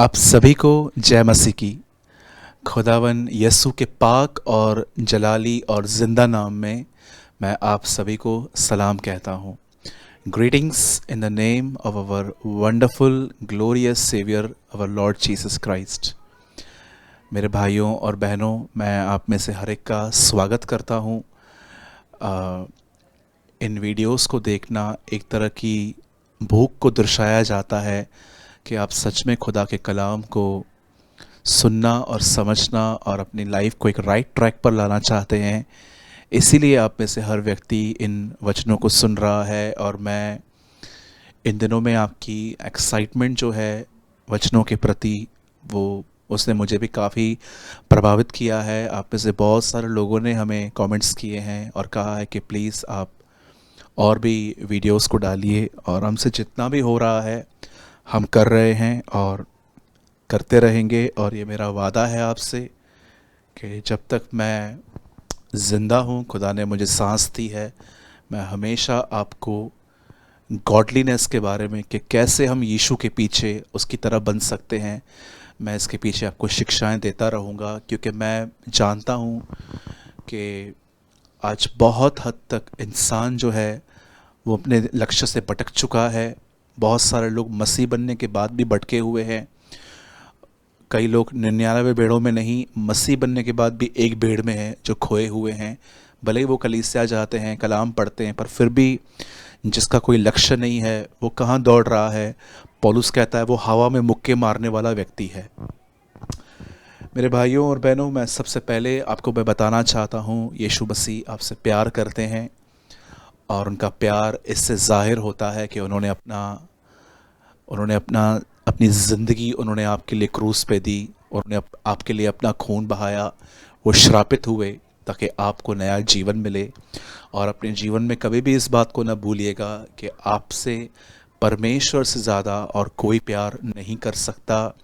आप सभी को जय मसीह की। खुदावन यसु के पाक और जलाली और ज़िंदा नाम में मैं आप सभी को सलाम कहता हूँ। Greetings in the name of our wonderful glorious saviour our Lord Jesus Christ. मेरे भाइयों और बहनों, मैं आप में से हर एक का स्वागत करता हूँ। इन वीडियोस को देखना एक तरह की भूख को दर्शाया जाता है कि आप सच में खुदा के कलाम को सुनना और समझना और अपनी लाइफ को एक राइट ट्रैक पर लाना चाहते हैं। इसीलिए आप में से हर व्यक्ति इन वचनों को सुन रहा है और मैं इन दिनों में आपकी एक्साइटमेंट जो है वचनों के प्रति, वो उसने मुझे भी काफ़ी प्रभावित किया है। आप में से बहुत सारे लोगों ने हमें कमेंट्स किए हैं और कहा है कि प्लीज़ आप और भी वीडियोस को डालिए, और हमसे जितना भी हो रहा है हम कर रहे हैं और करते रहेंगे। और ये मेरा वादा है आपसे कि जब तक मैं ज़िंदा हूँ, खुदा ने मुझे सांस दी है, मैं हमेशा आपको गॉडलीनेस के बारे में कि कैसे हम यीशु के पीछे उसकी तरह बन सकते हैं, मैं इसके पीछे आपको शिक्षाएं देता रहूँगा। क्योंकि मैं जानता हूँ कि आज बहुत हद तक इंसान जो है वो अपने लक्ष्य से भटक चुका है। बहुत सारे लोग मसीह बनने के बाद भी भटके हुए हैं। कई लोग 99 भेड़ों में नहीं, मसीह बनने के बाद भी एक भेड़ में है जो खोए हुए हैं। भले ही वो कलीसिया जाते हैं, कलाम पढ़ते हैं, पर फिर भी जिसका कोई लक्ष्य नहीं है वो कहाँ दौड़ रहा है। पौलुस कहता है वो हवा में मुक्के मारने वाला व्यक्ति है। मेरे भाइयों और बहनों, मैं सबसे पहले आपको मैं बताना चाहता हूँ, यीशु मसीह आपसे प्यार करते हैं और उनका प्यार इससे ज़ाहिर होता है कि उन्होंने अपनी ज़िंदगी उन्होंने आपके लिए क्रूस पे दी, उन्होंने आपके लिए अपना खून बहाया। वो श्रापित हुए ताकि आपको नया जीवन मिले। और अपने जीवन में कभी भी इस बात को न भूलिएगा कि आपसे परमेश्वर से ज़्यादा और कोई प्यार नहीं कर सकता।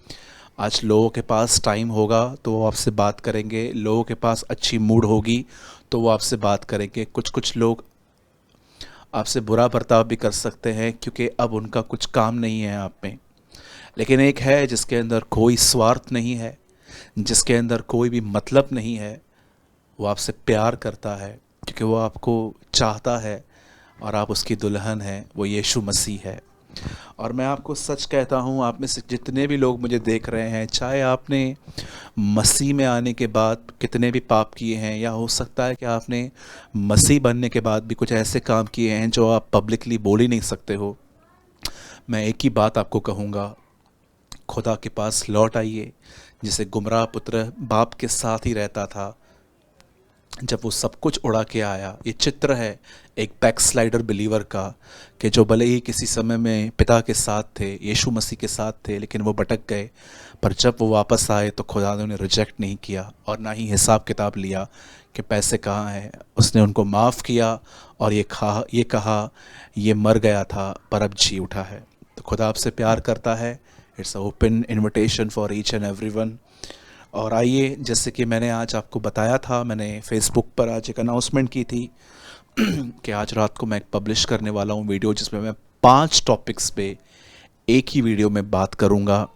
आज लोगों के पास टाइम होगा तो वो आपसे बात करेंगे, लोगों के पास अच्छी मूड होगी तो वो आपसे बात करेंगे। कुछ लोग आपसे बुरा बर्ताव भी कर सकते हैं क्योंकि अब उनका कुछ काम नहीं है आप में। लेकिन एक है जिसके अंदर कोई स्वार्थ नहीं है, जिसके अंदर कोई भी मतलब नहीं है। वो आपसे प्यार करता है क्योंकि वो आपको चाहता है और आप उसकी दुल्हन हैं। वो यीशु मसीह है। और मैं आपको सच कहता हूँ, आप में से जितने भी लोग मुझे देख रहे हैं, चाहे आपने मसीह में आने के बाद कितने भी पाप किए हैं, या हो सकता है कि आपने मसीह बनने के बाद भी कुछ ऐसे काम किए हैं जो आप पब्लिकली बोल ही नहीं सकते हो, मैं एक ही बात आपको कहूँगा, खुदा के पास लौट आइए। जिसे गुमराह पुत्र बाप के साथ ही रहता था, जब वो सब कुछ उड़ा के आया। ये चित्र है एक बैकस्लाइडर बिलीवर का, कि जो भले ही किसी समय में पिता के साथ थे, यीशु मसीह के साथ थे, लेकिन वो भटक गए। पर जब वो वापस आए तो खुदा ने उन्हें रिजेक्ट नहीं किया और ना ही हिसाब किताब लिया कि पैसे कहाँ हैं। उसने उनको माफ़ किया और ये कहा ये मर गया था पर अब जी उठा है। तो खुदा आपसे प्यार करता है। It's a open invitation for each and everyone. और आइए, जैसे कि मैंने आज आपको बताया था, मैंने फेसबुक पर आज एक अनाउंसमेंट की थी कि आज रात को मैं एक पब्लिश करने वाला हूँ वीडियो, जिसमें मैं 5 टॉपिक्स पे एक ही वीडियो में बात करूँगा।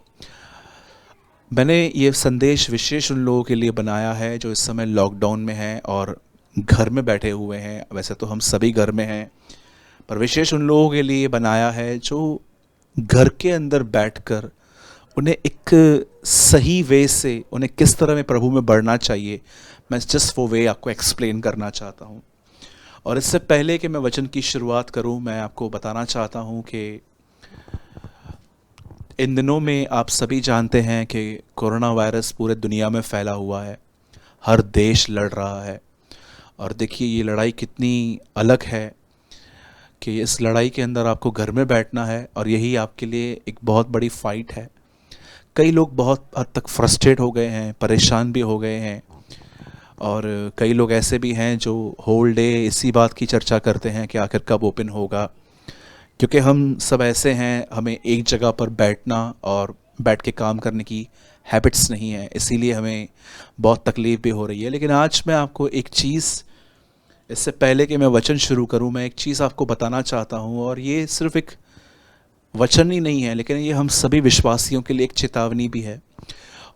मैंने ये संदेश विशेष उन लोगों के लिए बनाया है जो इस समय लॉकडाउन में हैं और घर में बैठे हुए हैं। वैसे तो हम सभी घर में हैं, पर विशेष उन लोगों के लिए बनाया है जो घर के अंदर बैठकर उन्हें एक सही वे से उन्हें किस तरह में प्रभु में बढ़ना चाहिए, मैं जस्ट वो वे आपको एक्सप्लेन करना चाहता हूँ। और इससे पहले कि मैं वचन की शुरुआत करूँ, मैं आपको बताना चाहता हूँ कि इन दिनों में आप सभी जानते हैं कि कोरोना वायरस पूरे दुनिया में फैला हुआ है। हर देश लड़ रहा है। और देखिए ये लड़ाई कितनी अलग है कि इस लड़ाई के अंदर आपको घर में बैठना है और यही आपके लिए एक बहुत बड़ी फाइट है। कई लोग बहुत हद तक फ्रस्ट्रेट हो गए हैं, परेशान भी हो गए हैं, और कई लोग ऐसे भी हैं जो होल डे इसी बात की चर्चा करते हैं कि आखिर कब ओपन होगा। क्योंकि हम सब ऐसे हैं, हमें एक जगह पर बैठना और बैठ के काम करने की हैबिट्स नहीं है, इसीलिए हमें बहुत तकलीफ़ भी हो रही है। लेकिन आज मैं आपको एक चीज़, इससे पहले कि मैं वचन शुरू करूं, मैं एक चीज़ आपको बताना चाहता हूं, और ये सिर्फ एक वचन ही नहीं है, लेकिन ये हम सभी विश्वासियों के लिए एक चेतावनी भी है।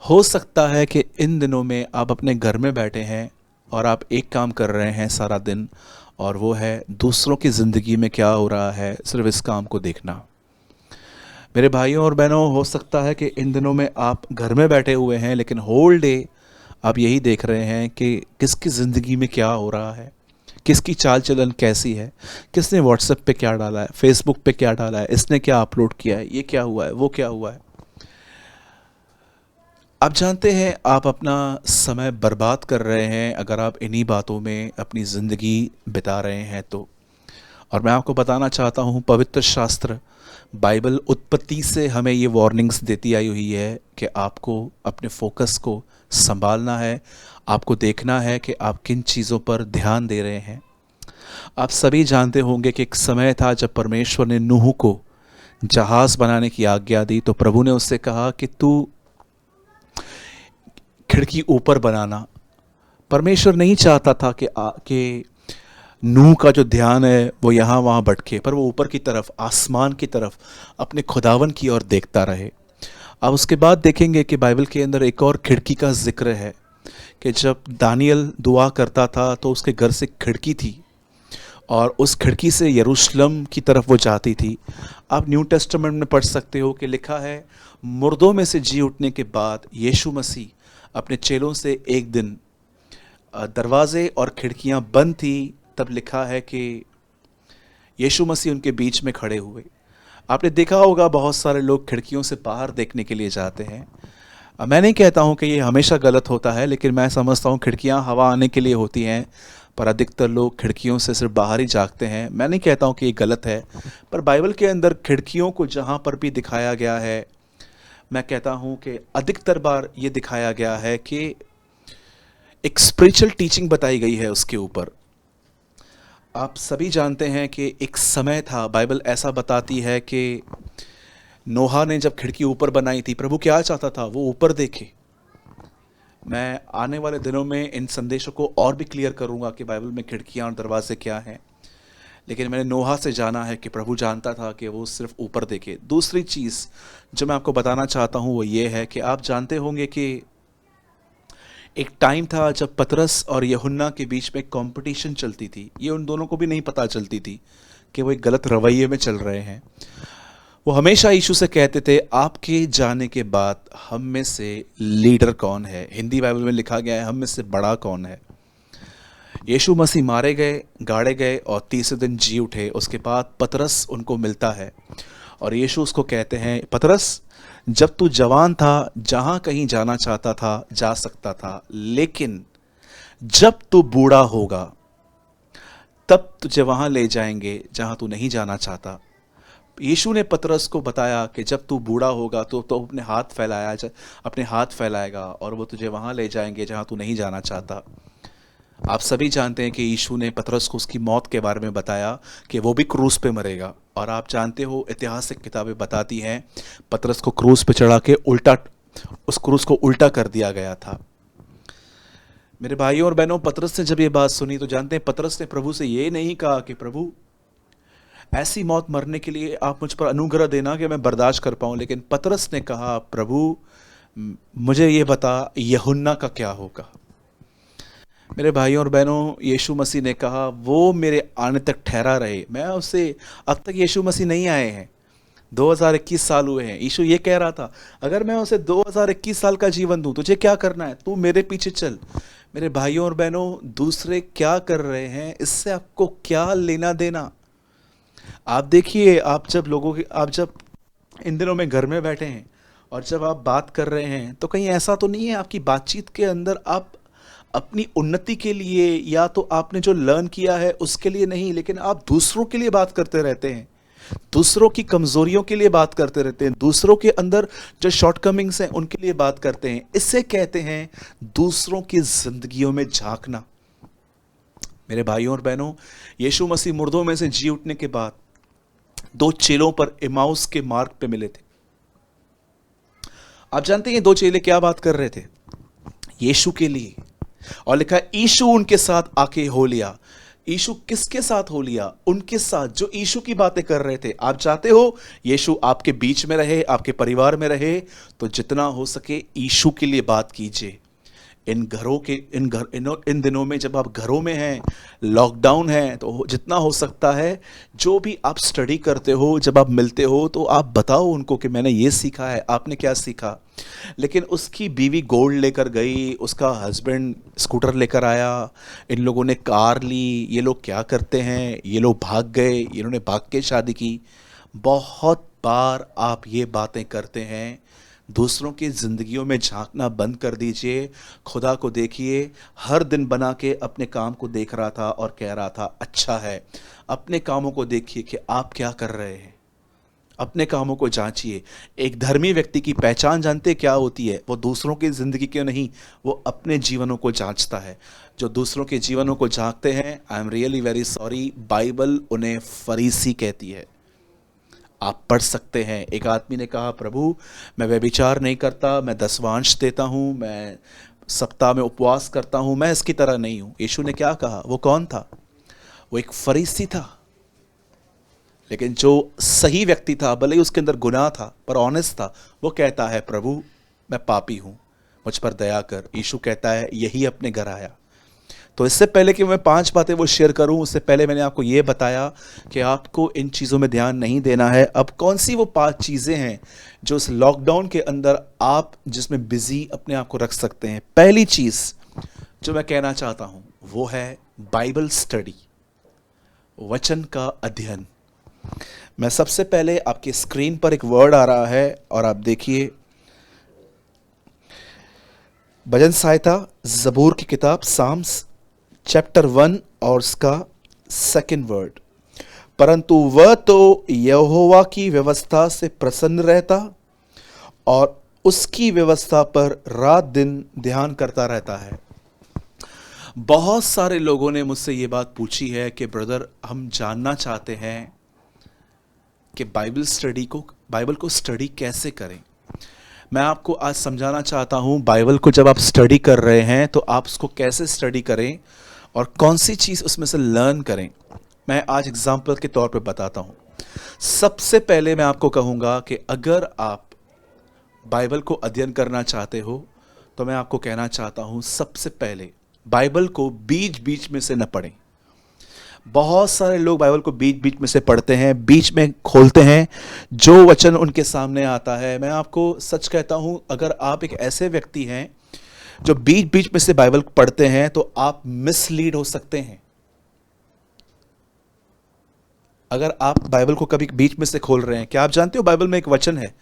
हो सकता है कि इन दिनों में आप अपने घर में बैठे हैं और आप एक काम कर रहे हैं सारा दिन, और वो है दूसरों की ज़िंदगी में क्या हो रहा है, सिर्फ इस काम को देखना। मेरे भाइयों और बहनों, हो सकता है कि इन दिनों में आप घर में बैठे हुए हैं, लेकिन होल डे आप यही देख रहे हैं कि किसकी ज़िंदगी में क्या हो रहा है, किसकी चाल चलन कैसी है, किसने व्हाट्सएप पे क्या डाला है, फेसबुक पे क्या डाला है, इसने क्या अपलोड किया है, ये क्या हुआ है, वो क्या हुआ है। आप जानते हैं आप अपना समय बर्बाद कर रहे हैं अगर आप इन्हीं बातों में अपनी ज़िंदगी बिता रहे हैं तो। और मैं आपको बताना चाहता हूँ, पवित्र शास्त्र बाइबल उत्पत्ति से हमें ये वार्निंग्स देती आई हुई है कि आपको अपने फोकस को संभालना है, आपको देखना है कि आप किन चीज़ों पर ध्यान दे रहे हैं। आप सभी जानते होंगे कि एक समय था जब परमेश्वर ने नूह को जहाज़ बनाने की आज्ञा दी, तो प्रभु ने उससे कहा कि तू खिड़की ऊपर बनाना। परमेश्वर नहीं चाहता था कि नूह का जो ध्यान है वो यहाँ वहाँ भटके, पर वो ऊपर की तरफ, आसमान की तरफ, अपने खुदावन की ओर देखता रहे। अब उसके बाद देखेंगे कि बाइबल के अंदर एक और खिड़की का जिक्र है कि जब दानियल दुआ करता था तो उसके घर से खिड़की थी और उस खिड़की से यरूशलेम की तरफ वो जाती थी। आप न्यू टेस्टामेंट में पढ़ सकते हो कि लिखा है, मुर्दों में से जी उठने के बाद यीशु मसीह अपने चेलों से एक दिन दरवाजे और खिड़कियां बंद थी, तब लिखा है कि यीशु मसीह उनके बीच में खड़े हुए। आपने देखा होगा बहुत सारे लोग खिड़कियों से बाहर देखने के लिए जाते हैं। मैं नहीं कहता हूं कि ये हमेशा गलत होता है, लेकिन मैं समझता हूं खिड़कियां हवा आने के लिए होती हैं, पर अधिकतर लोग खिड़कियों से सिर्फ बाहर ही झांकते हैं। मैं नहीं कहता हूं कि ये गलत है, पर बाइबल के अंदर खिड़कियों को जहां पर भी दिखाया गया है, मैं कहता हूं कि अधिकतर बार ये दिखाया गया है कि एक स्पिरिचुअल टीचिंग बताई गई है उसके ऊपर। आप सभी जानते हैं कि एक समय था, बाइबल ऐसा बताती है कि नोहा ने जब खिड़की ऊपर बनाई थी, प्रभु क्या चाहता था, वो ऊपर देखे। मैं आने वाले दिनों में इन संदेशों को और भी क्लियर करूंगा कि बाइबल में खिड़कियां और दरवाजे क्या हैं, लेकिन मैंने नोहा से जाना है कि प्रभु जानता था कि वो सिर्फ ऊपर देखे। दूसरी चीज़ जो मैं आपको बताना चाहता हूँ वो ये है कि आप जानते होंगे कि एक टाइम था जब पतरस और यूहन्ना के बीच में कंपटीशन चलती थी। ये उन दोनों को भी नहीं पता चलती थी कि वो एक गलत रवैये में चल रहे हैं। वो हमेशा यीशु से कहते थे, आपके जाने के बाद हम में से लीडर कौन है। हिंदी बाइबल में लिखा गया है, हम में से बड़ा कौन है। यीशु मसीह मारे गए, गाड़े गए और तीसरे दिन जी उठे। उसके बाद पतरस उनको मिलता है और यीशु उसको कहते हैं, पतरस, जब तू जवान था, जहां कहीं जाना चाहता था जा सकता था, लेकिन जब तू बूढ़ा होगा तब तुझे वहां ले जाएंगे जहां तू नहीं जाना चाहता। यीशु ने पतरस को बताया कि जब तू बूढ़ा होगा तो अपने हाथ फैलाएगा और वो तुझे वहां ले जाएंगे जहां तू नहीं जाना चाहता। आप सभी जानते हैं कि यीशु ने पतरस को उसकी मौत के बारे में बताया कि वो भी क्रूस पे मरेगा। और आप जानते हो, ऐतिहासिक किताबें बताती हैं पतरस को क्रूस पे चढ़ा के उस क्रूस को उल्टा कर दिया गया था। मेरे भाइयों और बहनों, पतरस ने जब ये बात सुनी तो जानते हैं पतरस ने प्रभु से ये नहीं कहा कि प्रभु ऐसी मौत मरने के लिए आप मुझ पर अनुग्रह देना कि मैं बर्दाश्त कर पाऊं, लेकिन पतरस ने कहा, प्रभु मुझे ये बता, यूहन्ना का क्या होगा। मेरे भाइयों और बहनों, यीशु मसीह ने कहा वो मेरे आने तक ठहरा रहे। मैं उससे, अब तक यीशु मसीह नहीं आए हैं, 2021 साल हुए हैं। यीशु ये कह रहा था, अगर मैं उसे 2021 साल का जीवन दूं, तुझे क्या करना है, तू मेरे पीछे चल। मेरे भाइयों और बहनों, दूसरे क्या कर रहे हैं इससे आपको क्या लेना देना। आप देखिए, आप जब इन दिनों में घर में बैठे हैं और जब आप बात कर रहे हैं तो कहीं ऐसा तो नहीं है आपकी बातचीत के अंदर आप अपनी उन्नति के लिए या तो आपने जो लर्न किया है उसके लिए नहीं, लेकिन आप दूसरों के लिए बात करते रहते हैं, दूसरों की कमजोरियों के लिए बात करते रहते हैं, दूसरों के अंदर जो शॉर्टकमिंग्स हैं उनके लिए बात करते हैं। इससे कहते हैं दूसरों की जिंदगियों में झांकना। मेरे भाइयों और बहनों, यीशु मसीह मुर्दों में से जी उठने के बाद 2 चेलों पर इमाउस के मार्ग पे मिले थे। आप जानते हैं 2 चेले क्या बात कर रहे थे? यीशु के लिए। और लिखा, यीशु उनके साथ आके हो लिया। यीशु किसके साथ हो लिया? उनके साथ जो यीशु की बातें कर रहे थे। आप चाहते हो यीशु आपके बीच में रहे, आपके परिवार में रहे, तो जितना हो सके यीशु के लिए बात कीजिए। इन घरों के इन दिनों में जब आप घरों में हैं, लॉकडाउन है, तो जितना हो सकता है जो भी आप स्टडी करते हो, जब आप मिलते हो तो आप बताओ उनको कि मैंने ये सीखा है, आपने क्या सीखा। लेकिन उसकी बीवी गोल्ड लेकर गई, उसका हस्बैंड स्कूटर लेकर आया, इन लोगों ने कार ली, ये लोग क्या करते हैं, ये लोग भाग गए, इन्होंने भाग के शादी की। बहुत बार आप ये बातें करते हैं। दूसरों की ज़िंदगियों में झांकना बंद कर दीजिए, खुदा को देखिए। हर दिन बना के अपने काम को देख रहा था और कह रहा था अच्छा है। अपने कामों को देखिए कि आप क्या कर रहे हैं, अपने कामों को जांचिए। एक धर्मी व्यक्ति की पहचान जानते क्या होती है? वो दूसरों की ज़िंदगी क्यों नहीं, वो अपने जीवनों को जांचता है। जो दूसरों के जीवनों को झांकते हैं, I am really very sorry, Bible उन्हें फरीसी कहती है। आप पढ़ सकते हैं। एक आदमी ने कहा, प्रभु मैं व्यभिचार नहीं करता, मैं दसवांश देता हूँ, मैं सप्ताह में उपवास करता हूँ, मैं इसकी तरह नहीं हूँ। यीशु ने क्या कहा? वो कौन था? वो एक फरीसी था। लेकिन जो सही व्यक्ति था, भले ही उसके अंदर गुनाह था पर ऑनेस्ट था, वो कहता है प्रभु मैं पापी हूँ, मुझ पर दया कर। यीशु कहता है यही अपने घर आया। तो इससे पहले कि मैं 5 बातें वो शेयर करूं, उससे पहले मैंने आपको ये बताया कि आपको इन चीज़ों में ध्यान नहीं देना है। अब कौन सी वो 5 चीज़ें हैं जो इस लॉकडाउन के अंदर आप जिसमें बिजी अपने आप को रख सकते हैं? पहली चीज़ जो मैं कहना चाहता हूं वो है बाइबल स्टडी, वचन का अध्ययन। मैं सबसे पहले आपकी स्क्रीन पर एक वर्ड आ रहा है और आप देखिए, भजन संहिता, ज़बूर की किताब, साम्स चैप्टर 1 और उसका 2 वर्ड। परंतु वह तो यहोवा की व्यवस्था से प्रसन्न रहता और उसकी व्यवस्था पर रात दिन ध्यान करता रहता है। बहुत सारे लोगों ने मुझसे ये बात पूछी है कि ब्रदर हम जानना चाहते हैं कि बाइबल को स्टडी कैसे करें। मैं आपको आज समझाना चाहता हूँ, बाइबल को जब आप स्टडी कर रहे हैं तो आप उसको कैसे स्टडी करें और कौन सी चीज़ उसमें से लर्न करें। मैं आज एग्जाम्पल के तौर पे बताता हूँ। सबसे पहले मैं आपको कहूँगा कि अगर आप बाइबल को अध्ययन करना चाहते हो तो मैं आपको कहना चाहता हूँ, सबसे पहले बाइबल को बीच बीच में से न पढ़ें। बहुत सारे लोग बाइबल को बीच बीच में से पढ़ते हैं, बीच में खोलते हैं, जो वचन उनके सामने आता है। मैं आपको सच कहता हूं, अगर आप एक ऐसे व्यक्ति हैं जो बीच बीच में से बाइबल पढ़ते हैं तो आप मिसलीड हो सकते हैं। अगर आप बाइबल को कभी बीच में से खोल रहे हैं, क्या आप जानते हो बाइबल में एक वचन है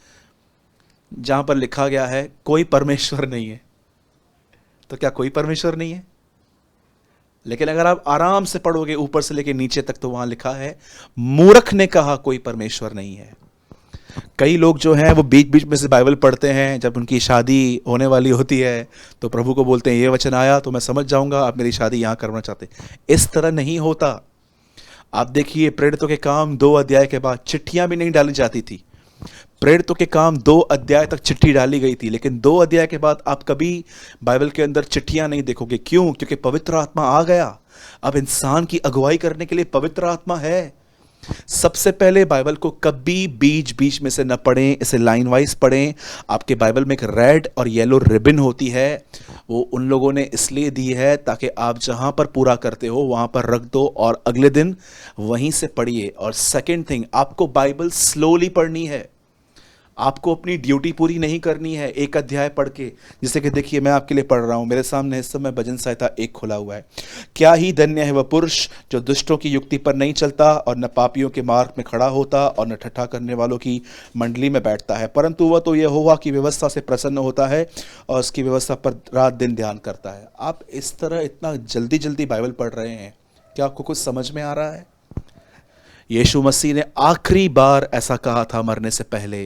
जहां पर लिखा गया है कोई परमेश्वर नहीं है? तो क्या कोई परमेश्वर नहीं है? लेकिन अगर आप आराम से पढ़ोगे ऊपर से लेके नीचे तक तो वहां लिखा है मूर्ख ने कहा कोई परमेश्वर नहीं है। कई लोग जो हैं वो बीच बीच में से बाइबल पढ़ते हैं, जब उनकी शादी होने वाली होती है तो प्रभु को बोलते हैं ये वचन आया तो मैं समझ जाऊंगा आप मेरी शादी यहां करना चाहते। इस तरह नहीं होता। आप देखिए, प्रेरितों के काम 2 अध्याय के बाद चिट्ठियां भी नहीं डाली जाती थी। प्रेरितों के काम 2 अध्याय तक चिट्ठी डाली गई थी, लेकिन 2 अध्याय के बाद आप कभी बाइबल के अंदर चिट्ठियां नहीं देखोगे। क्यों? क्योंकि पवित्र आत्मा आ गया। अब इंसान की अगुवाई करने के लिए पवित्र आत्मा है। सबसे पहले बाइबल को कभी बीच बीच में से न पढ़ें, इसे लाइन वाइज पढ़ें। आपके बाइबल में एक रेड और येलो रिबन होती है, वो उन लोगों ने इसलिए दी है ताकि आप जहां पर पूरा करते हो वहां पर रख दो और अगले दिन वहीं से पढ़िए। और सेकंड थिंग, आपको बाइबल स्लोली पढ़नी है। आपको अपनी ड्यूटी पूरी नहीं करनी है एक अध्याय पढ़ के। जैसे कि देखिए, मैं आपके लिए पढ़ रहा हूं, मेरे सामने इस समय भजन संहिता 1 खुला हुआ है। क्या ही धन्य है वह पुरुष जो दुष्टों की युक्ति पर नहीं चलता और न पापियों के मार्ग में खड़ा होता और न ठट्ठा करने वालों की मंडली में बैठता है, परंतु वह तो यहोवा की व्यवस्था से प्रसन्न होता है और उसकी व्यवस्था पर रात दिन ध्यान करता है। आप इस तरह इतना जल्दी जल्दी बाइबल पढ़ रहे हैं, क्या आपको कुछ समझ में आ रहा है? यीशु मसीह ने आखिरी बार ऐसा कहा था मरने से पहले।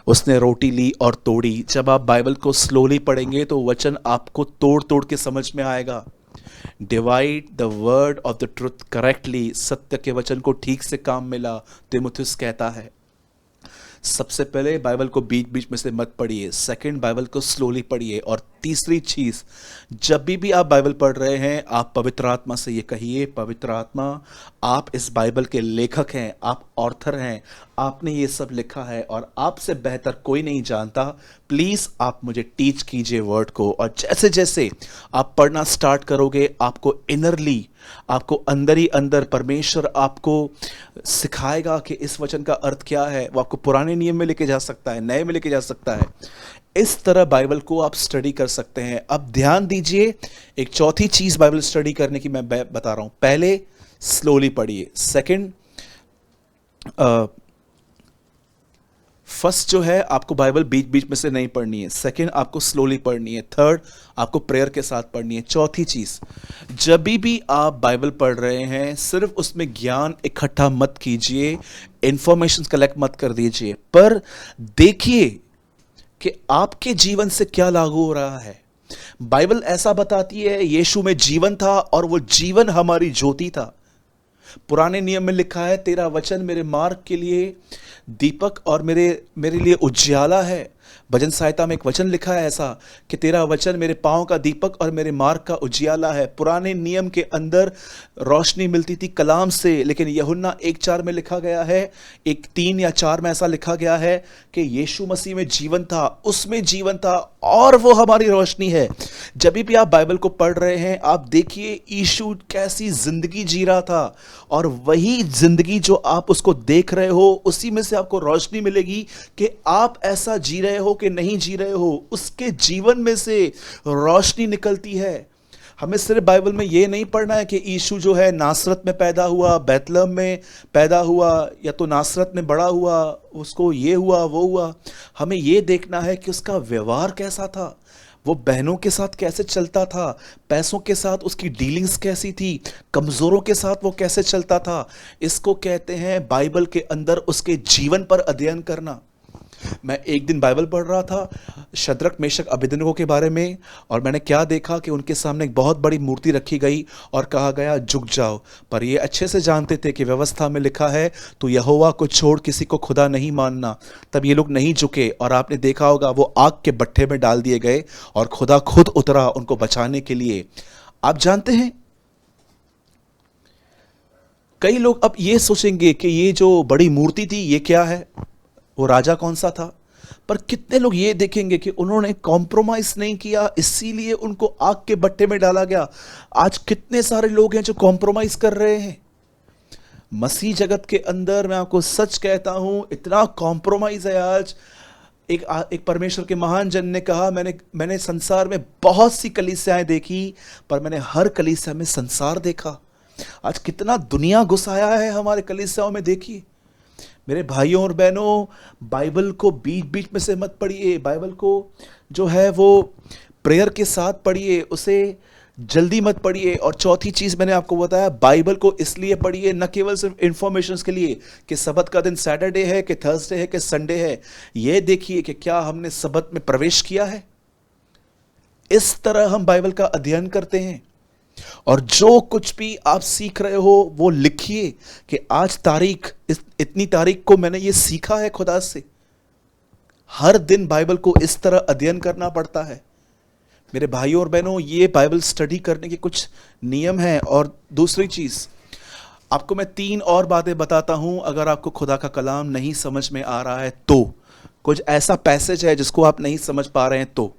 उसने रोटी ली और तोड़ी। जब आप बाइबल को स्लोली पढ़ेंगे तो वचन आपको तोड़ तोड़ के समझ में आएगा। Divide the word of the truth correctly. सत्य के वचन को ठीक से काम मिला, तीमुथियुस कहता है। सबसे पहले बाइबल को बीच बीच में से मत पढ़िए, सेकंड बाइबल को स्लोली पढ़िए, और तीसरी चीज़, जब भी आप बाइबल पढ़ रहे हैं आप पवित्र आत्मा से ये कहिए, पवित्र आत्मा आप इस बाइबल के लेखक हैं, आप ऑर्थर हैं, आपने ये सब लिखा है और आपसे बेहतर कोई नहीं जानता, प्लीज़ आप मुझे टीच कीजिए वर्ड को। और जैसे जैसे आप पढ़ना स्टार्ट करोगे आपको इनरली, आपको अंदर ही अंदर परमेश्वर आपको सिखाएगा कि इस वचन का अर्थ क्या है। वो आपको पुराने नियम में लेके जा सकता है, नए में लेके जा सकता है। इस तरह बाइबल को आप स्टडी कर सकते हैं। अब ध्यान दीजिए, एक चौथी चीज़ बाइबल स्टडी करने की मैं बता रहा हूँ। पहले स्लोली पढ़िए, सेकंड फर्स्ट जो है आपको बाइबल बीच बीच में से नहीं पढ़नी है, सेकंड आपको स्लोली पढ़नी है, थर्ड आपको प्रेयर के साथ पढ़नी है। चौथी चीज़, जब भी आप बाइबल पढ़ रहे हैं सिर्फ उसमें ज्ञान इकट्ठा मत कीजिए, इंफॉर्मेशन कलेक्ट मत कर दीजिए, पर देखिए कि आपके जीवन से क्या लागू हो रहा है। बाइबल ऐसा बताती है यीशु में जीवन था और वो जीवन हमारी ज्योति था। पुराने नियम में लिखा है तेरा वचन मेरे मार्ग के लिए दीपक और मेरे लिए उज्याला है। भजन सहायता में एक वचन लिखा है ऐसा कि तेरा वचन मेरे पांव का दीपक और मेरे मार्ग का उजियाला है। पुराने नियम के अंदर रोशनी मिलती थी कलाम से, लेकिन यूहन्ना 1:4 में लिखा गया है, 1:3 या 4 में ऐसा लिखा गया है कि यीशु मसीह में जीवन था, उसमें जीवन था और वो हमारी रोशनी है। जब भी आप बाइबल को पढ़ रहे हैं आप देखिए यीशु कैसी जिंदगी जी रहा था, और वही जिंदगी जो आप उसको देख रहे हो उसी में से आपको रोशनी मिलेगी कि आप ऐसा जी रहे हो कि नहीं जी रहे हो। उसके जीवन में से रोशनी निकलती है। हमें सिर्फ बाइबल में ये नहीं पढ़ना है कि यीशु जो है नासरत में पैदा हुआ, बैतलहम में पैदा हुआ, या तो नासरत में बड़ा हुआ, उसको ये हुआ वो हुआ। हमें ये देखना है कि उसका व्यवहार कैसा था, वो बहनों के साथ कैसे चलता था, पैसों के साथ उसकी डीलिंग्स कैसी थी, कमज़ोरों के साथ वो कैसे चलता था। इसको कहते हैं बाइबल के अंदर उसके जीवन पर अध्ययन करना। मैं एक दिन बाइबल पढ़ रहा था शद्रक मेशक अबेदनगो के बारे में, और मैंने क्या देखा कि उनके सामने एक बहुत बड़ी मूर्ति रखी गई और कहा गया झुक जाओ। पर ये अच्छे से जानते थे कि व्यवस्था में लिखा है तो यहोवा को छोड़ किसी को खुदा नहीं मानना। तब ये लोग नहीं झुके और आपने देखा होगा वो आग के भट्ठे में डाल दिए गए और खुदा खुद उतरा उनको बचाने के लिए। आप जानते हैं कई लोग अब ये सोचेंगे कि ये जो बड़ी मूर्ति थी ये क्या है, वो राजा कौन सा था, पर कितने लोग ये देखेंगे कि उन्होंने कॉम्प्रोमाइज नहीं किया इसीलिए उनको आग के भट्टे में डाला गया। आज कितने सारे लोग हैं जो कॉम्प्रोमाइज कर रहे हैं मसीह जगत के अंदर। मैं आपको सच कहता हूं इतना कॉम्प्रोमाइज है आज। एक परमेश्वर के महान जन ने कहा, मैंने संसार में बहुत सी कलीसियाएं देखी पर मैंने हर कलीसिया में संसार देखा। आज कितना दुनिया घुसाया है हमारे कलीसियाओं में। देखिए मेरे भाइयों और बहनों, बाइबल को बीच बीच में से मत पढ़िए, बाइबल को जो है वो प्रेयर के साथ पढ़िए, उसे जल्दी मत पढ़िए। और चौथी चीज़ मैंने आपको बताया, बाइबल को इसलिए पढ़िए न केवल सिर्फ इंफॉर्मेशन के लिए कि सबत का दिन सैटरडे है कि थर्सडे है कि संडे है, यह देखिए कि क्या हमने सबत में प्रवेश किया है। इस तरह हम बाइबल का अध्ययन करते हैं। और जो कुछ भी आप सीख रहे हो वो लिखिए कि आज तारीख इतनी तारीख को मैंने ये सीखा है खुदा से। हर दिन बाइबल को इस तरह अध्ययन करना पड़ता है। मेरे भाइयों और बहनों, ये बाइबल स्टडी करने के कुछ नियम हैं। और दूसरी चीज आपको मैं 3 और बातें बताता हूं। अगर आपको खुदा का कलाम नहीं समझ में आ रहा है तो, कुछ ऐसा पैसेज है जिसको आप नहीं समझ पा रहे हैं तो,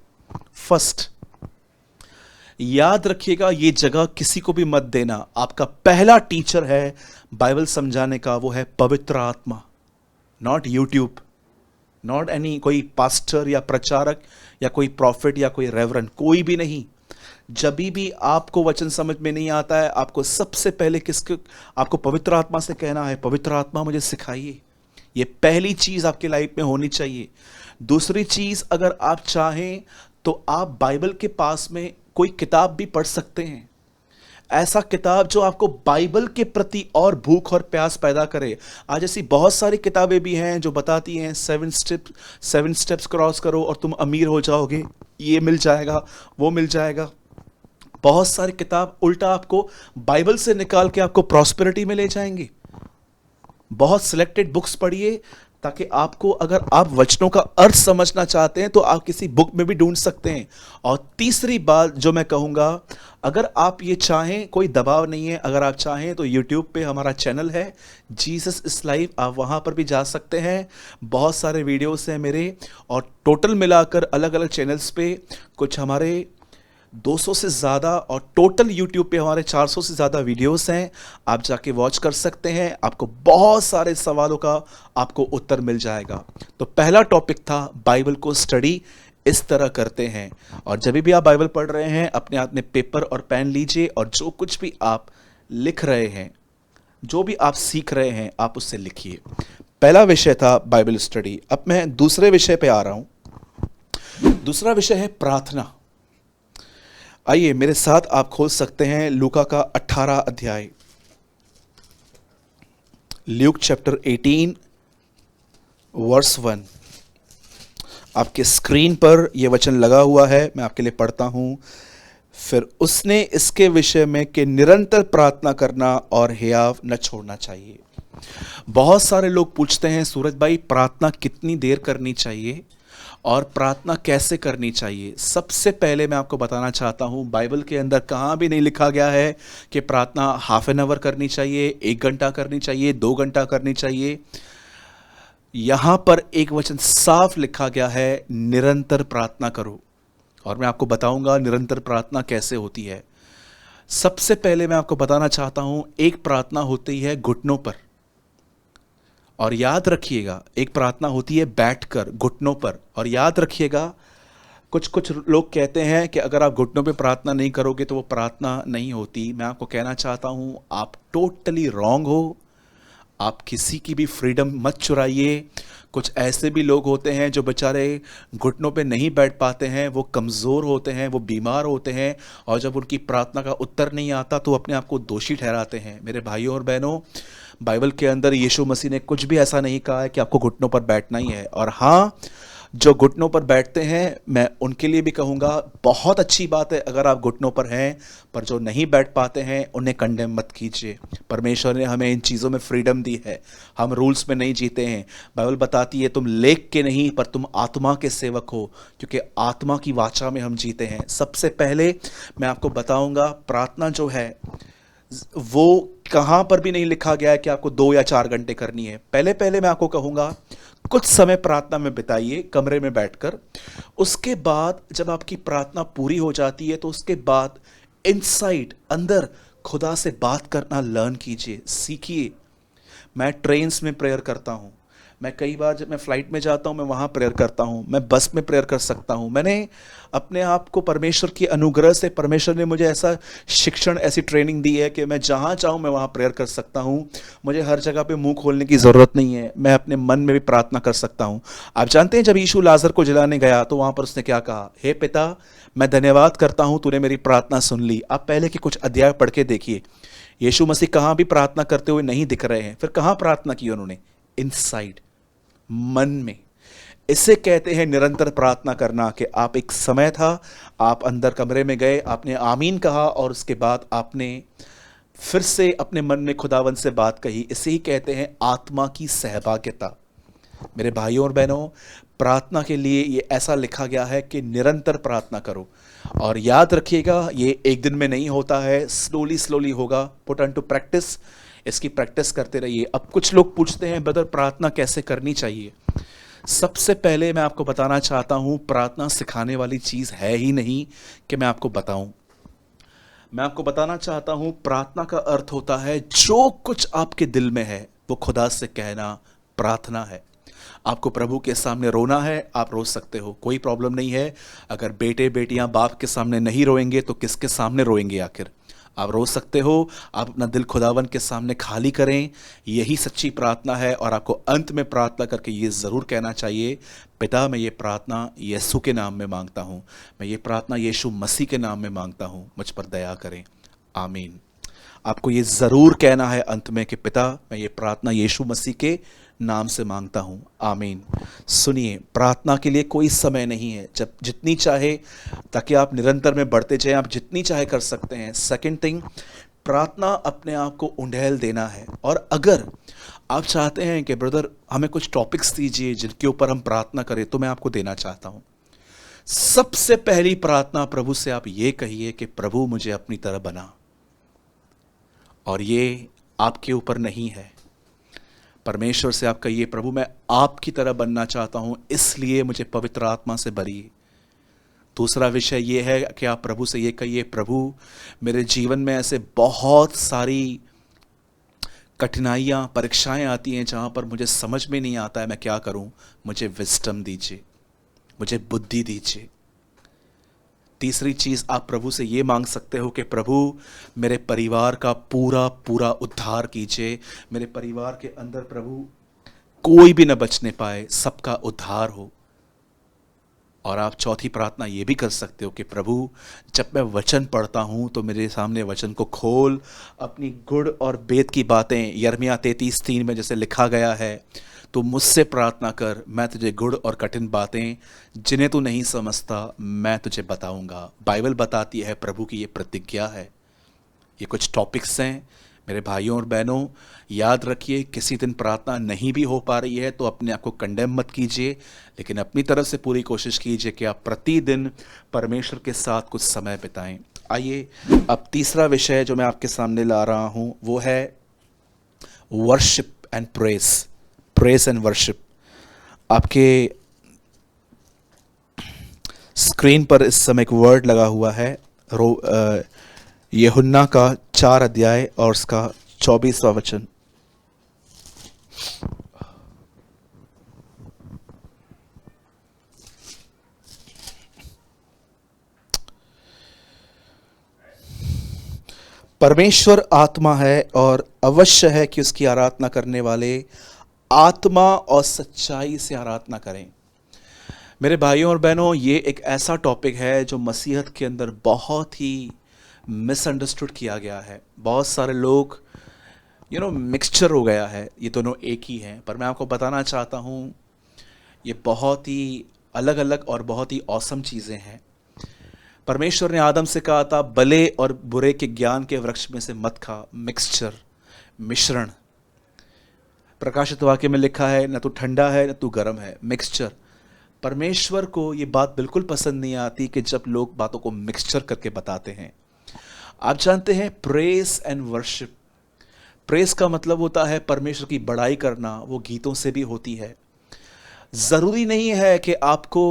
फर्स्ट याद रखिएगा ये जगह किसी को भी मत देना। आपका पहला टीचर है बाइबल समझाने का, वो है पवित्र आत्मा, नॉट यूट्यूब, नॉट एनी कोई पास्टर या प्रचारक या कोई प्रॉफिट या कोई रेवरेंड, कोई भी नहीं। जब भी आपको वचन समझ में नहीं आता है आपको सबसे पहले आपको पवित्र आत्मा से कहना है, पवित्र आत्मा मुझे सिखाइए। ये पहली चीज आपके लाइफ में होनी चाहिए। दूसरी चीज, अगर आप चाहें तो आप बाइबल के पास में कोई किताब भी पढ़ सकते हैं, ऐसा किताब जो आपको बाइबल के प्रति और भूख और प्यास पैदा करे। आज ऐसी बहुत सारी किताबें भी हैं जो बताती हैं 7 स्टेप्स क्रॉस करो और तुम अमीर हो जाओगे, ये मिल जाएगा वो मिल जाएगा। बहुत सारी किताब उल्टा आपको बाइबल से निकाल के आपको प्रॉस्पेरिटी में ले जाएंगे। बहुत सिलेक्टेड बुक्स पढ़िए, ताकि आपको, अगर आप वचनों का अर्थ समझना चाहते हैं तो आप किसी बुक में भी ढूंढ सकते हैं। और तीसरी बात जो मैं कहूँगा, अगर आप ये चाहें, कोई दबाव नहीं है, अगर आप चाहें तो यूट्यूब पे हमारा चैनल है जीसस इस लाइव, आप वहाँ पर भी जा सकते हैं। बहुत सारे वीडियोस हैं मेरे, और टोटल मिलाकर अलग अलग चैनल्स पे कुछ हमारे 200 से ज़्यादा, और टोटल यूट्यूब पे हमारे 400 से ज़्यादा वीडियोस हैं। आप जाके वॉच कर सकते हैं, आपको बहुत सारे सवालों का आपको उत्तर मिल जाएगा। तो पहला टॉपिक था बाइबल को स्टडी इस तरह करते हैं। और जब भी आप बाइबल पढ़ रहे हैं, अपने हाथ में पेपर और पेन लीजिए, और जो कुछ भी आप लिख रहे हैं, जो भी आप सीख रहे हैं, आप उससे लिखिए। पहला विषय था बाइबल स्टडी। अब मैं दूसरे विषय पे आ रहा हूं। दूसरा विषय है प्रार्थना। आइए मेरे साथ आप खोल सकते हैं लूका का 18 अध्याय, ल्यूक चैप्टर 18 वर्स 1। आपके स्क्रीन पर यह वचन लगा हुआ है, मैं आपके लिए पढ़ता हूं। फिर उसने इसके विषय में कि निरंतर प्रार्थना करना और हियाव न छोड़ना चाहिए। बहुत सारे लोग पूछते हैं, सूरज भाई प्रार्थना कितनी देर करनी चाहिए और प्रार्थना कैसे करनी चाहिए। सबसे पहले मैं आपको बताना चाहता हूँ, बाइबल के अंदर कहाँ भी नहीं लिखा गया है कि प्रार्थना हाफ एन आवर करनी चाहिए, 1 घंटा करनी चाहिए, 2 घंटा करनी चाहिए। यहाँ पर एक वचन साफ लिखा गया है, निरंतर प्रार्थना करो। और मैं आपको बताऊंगा निरंतर प्रार्थना कैसे होती है। सबसे पहले मैं आपको बताना चाहता हूँ, एक प्रार्थना होती है घुटनों पर, और याद रखिएगा एक प्रार्थना होती है बैठकर घुटनों पर। और याद रखिएगा, कुछ कुछ लोग कहते हैं कि अगर आप घुटनों पे प्रार्थना नहीं करोगे तो वो प्रार्थना नहीं होती। मैं आपको कहना चाहता हूँ, आप टोटली रॉन्ग हो। आप किसी की भी फ्रीडम मत चुराइए। कुछ ऐसे भी लोग होते हैं जो बेचारे घुटनों पे नहीं बैठ पाते हैं, वो कमज़ोर होते हैं, वो बीमार होते हैं, और जब उनकी प्रार्थना का उत्तर नहीं आता तो अपने आप को दोषी ठहराते हैं। मेरे भाइयों और बहनों, बाइबल के अंदर यीशु मसीह ने कुछ भी ऐसा नहीं कहा है कि आपको घुटनों पर बैठना ही है। और हाँ, जो घुटनों पर बैठते हैं, मैं उनके लिए भी कहूँगा बहुत अच्छी बात है अगर आप घुटनों पर हैं, पर जो नहीं बैठ पाते हैं उन्हें कंडेम मत कीजिए। परमेश्वर ने हमें इन चीज़ों में फ्रीडम दी है, हम रूल्स में नहीं जीते हैं। बाइबल बताती है तुम लेख के नहीं पर तुम आत्मा के सेवक हो, क्योंकि आत्मा की वाचा में हम जीते हैं। सबसे पहले मैं आपको बताऊँगा, प्रार्थना जो है वो कहाँ पर भी नहीं लिखा गया है कि आपको 2 या 4 घंटे करनी है। पहले पहले मैं आपको कहूँगा कुछ समय प्रार्थना में बिताइए कमरे में बैठकर। उसके बाद जब आपकी प्रार्थना पूरी हो जाती है तो उसके बाद इनसाइड अंदर खुदा से बात करना लर्न कीजिए, सीखिए। मैं ट्रेन्स में प्रेयर करता हूँ, मैं कई बार जब मैं फ़्लाइट में जाता हूँ मैं वहाँ प्रेयर करता हूँ, मैं बस में प्रेयर कर सकता हूँ। मैंने अपने आप को परमेश्वर की अनुग्रह से, परमेश्वर ने मुझे ऐसा शिक्षण, ऐसी ट्रेनिंग दी है कि मैं जहाँ चाहूँ मैं वहाँ प्रेयर कर सकता हूँ। मुझे हर जगह पे मुंह खोलने की ज़रूरत नहीं है, मैं अपने मन में भी प्रार्थना कर सकता हूँ। आप जानते हैं जब यीशु लाजर को जलाने गया तो वहाँ पर उसने क्या कहा? हे पिता, मैं धन्यवाद करता हूँ तूने मेरी प्रार्थना सुन ली। आप पहले के कुछ अध्याय पढ़ के देखिए, यीशु मसीह कहाँ भी प्रार्थना करते हुए नहीं दिख रहे हैं। फिर कहाँ प्रार्थना की उन्होंने? इनसाइड, मन में। इसे कहते हैं निरंतर प्रार्थना करना। कि आप, एक समय था, आप अंदर कमरे में गए, आपने आमीन कहा और उसके बाद आपने फिर से अपने मन में खुदावन से बात कही। इसे ही कहते हैं आत्मा की सहभागिता। मेरे भाइयों और बहनों, प्रार्थना के लिए ये ऐसा लिखा गया है कि निरंतर प्रार्थना करो। और याद रखिएगा, ये एक दिन में नहीं होता है, स्लोली स्लोली होगा। पुट ऑन टू प्रैक्टिस, इसकी प्रैक्टिस करते रहिए। अब कुछ लोग पूछते हैं ब्रदर प्रार्थना कैसे करनी चाहिए। सबसे पहले मैं आपको बताना चाहता हूं, प्रार्थना सिखाने वाली चीज़ है ही नहीं कि मैं आपको बताऊं। मैं आपको बताना चाहता हूं, प्रार्थना का अर्थ होता है जो कुछ आपके दिल में है वो खुदा से कहना, प्रार्थना है। आपको प्रभु के सामने रोना है, आप रो सकते हो, कोई प्रॉब्लम नहीं है। अगर बेटे बेटियां बाप के सामने नहीं रोएंगे तो किसके सामने रोएंगे आखिर? आप रो सकते हो। आप अपना दिल खुदावन के सामने खाली करें, यही सच्ची प्रार्थना है। और आपको अंत में प्रार्थना करके ये ज़रूर कहना चाहिए, पिता मैं ये प्रार्थना यीशु के नाम में मांगता हूँ, मैं ये प्रार्थना यीशु मसीह के नाम में मांगता हूँ, मुझ पर दया करें, आमीन। आपको ये ज़रूर कहना है अंत में कि पिता मैं ये प्रार्थना यीशु मसीह के नाम से मांगता हूँ, आमीन। सुनिए, प्रार्थना के लिए कोई समय नहीं है, जब जितनी चाहे, ताकि आप निरंतर में बढ़ते जाएं, आप जितनी चाहे कर सकते हैं। सेकंड थिंग, प्रार्थना अपने आप को उंडेल देना है। और अगर आप चाहते हैं कि ब्रदर हमें कुछ टॉपिक्स दीजिए जिनके ऊपर हम प्रार्थना करें, तो मैं आपको देना चाहता हूं। सबसे पहली प्रार्थना प्रभु से आप ये कहिए कि प्रभु मुझे अपनी तरह बना। और ये आपके ऊपर नहीं है, परमेश्वर से आप कहिए प्रभु मैं आपकी तरह बनना चाहता हूं, इसलिए मुझे पवित्र आत्मा से भरिए। दूसरा विषय ये है कि आप प्रभु से ये कहिए प्रभु मेरे जीवन में ऐसे बहुत सारी कठिनाइयाँ परीक्षाएं आती हैं जहाँ पर मुझे समझ में नहीं आता है मैं क्या करूँ, मुझे विजडम दीजिए, मुझे बुद्धि दीजिए। तीसरी चीज़ आप प्रभु से ये मांग सकते हो कि प्रभु मेरे परिवार का पूरा पूरा उद्धार कीजिए, मेरे परिवार के अंदर प्रभु कोई भी न बचने पाए, सबका उद्धार हो। और आप चौथी प्रार्थना ये भी कर सकते हो कि प्रभु जब मैं वचन पढ़ता हूँ तो मेरे सामने वचन को खोल, अपनी गुड़ और बेत की बातें यिर्मयाह 33:3 में जैसे लिखा गया है, तो मुझसे प्रार्थना कर, मैं तुझे गुड़ और कठिन बातें जिन्हें तू नहीं समझता मैं तुझे बताऊंगा। बाइबल बताती है, प्रभु की ये प्रतिज्ञा है। ये कुछ टॉपिक्स हैं मेरे भाइयों और बहनों, याद रखिए किसी दिन प्रार्थना नहीं भी हो पा रही है तो अपने आप को कंडेम मत कीजिए, लेकिन अपनी तरफ से पूरी कोशिश कीजिए कि आप प्रतिदिन परमेश्वर के साथ कुछ समय बिताएं। आइए अब तीसरा विषय जो मैं आपके सामने ला रहा हूं वो है worship and press and worship. आपके स्क्रीन पर इस समय एक वर्ड लगा हुआ है, यूहन्ना का 4 अध्याय और उसका 24वां वचन। परमेश्वर आत्मा है और अवश्य है कि उसकी आराधना करने वाले आत्मा और सच्चाई से आराधना करें। मेरे भाइयों और बहनों, ये एक ऐसा टॉपिक है जो मसीहत के अंदर बहुत ही मिसअंडरस्टूड किया गया है। बहुत सारे लोग मिक्सचर हो गया है, ये दोनों एक ही हैं। पर मैं आपको बताना चाहता हूँ ये बहुत ही अलग अलग और बहुत ही औसम चीज़ें हैं। परमेश्वर ने आदम से कहा था भले और बुरे के ज्ञान के वृक्ष में से मत खा। मिक्सचर, मिश्रण। प्रकाशित वाक्य में लिखा है न तो ठंडा है न तो गर्म है, मिक्सचर। परमेश्वर को ये बात बिल्कुल पसंद नहीं आती कि जब लोग बातों को मिक्सचर करके बताते हैं। आप जानते हैं प्रेस एंड वर्शिप, प्रेस का मतलब होता है परमेश्वर की बड़ाई करना, वो गीतों से भी होती है। ज़रूरी नहीं है कि आपको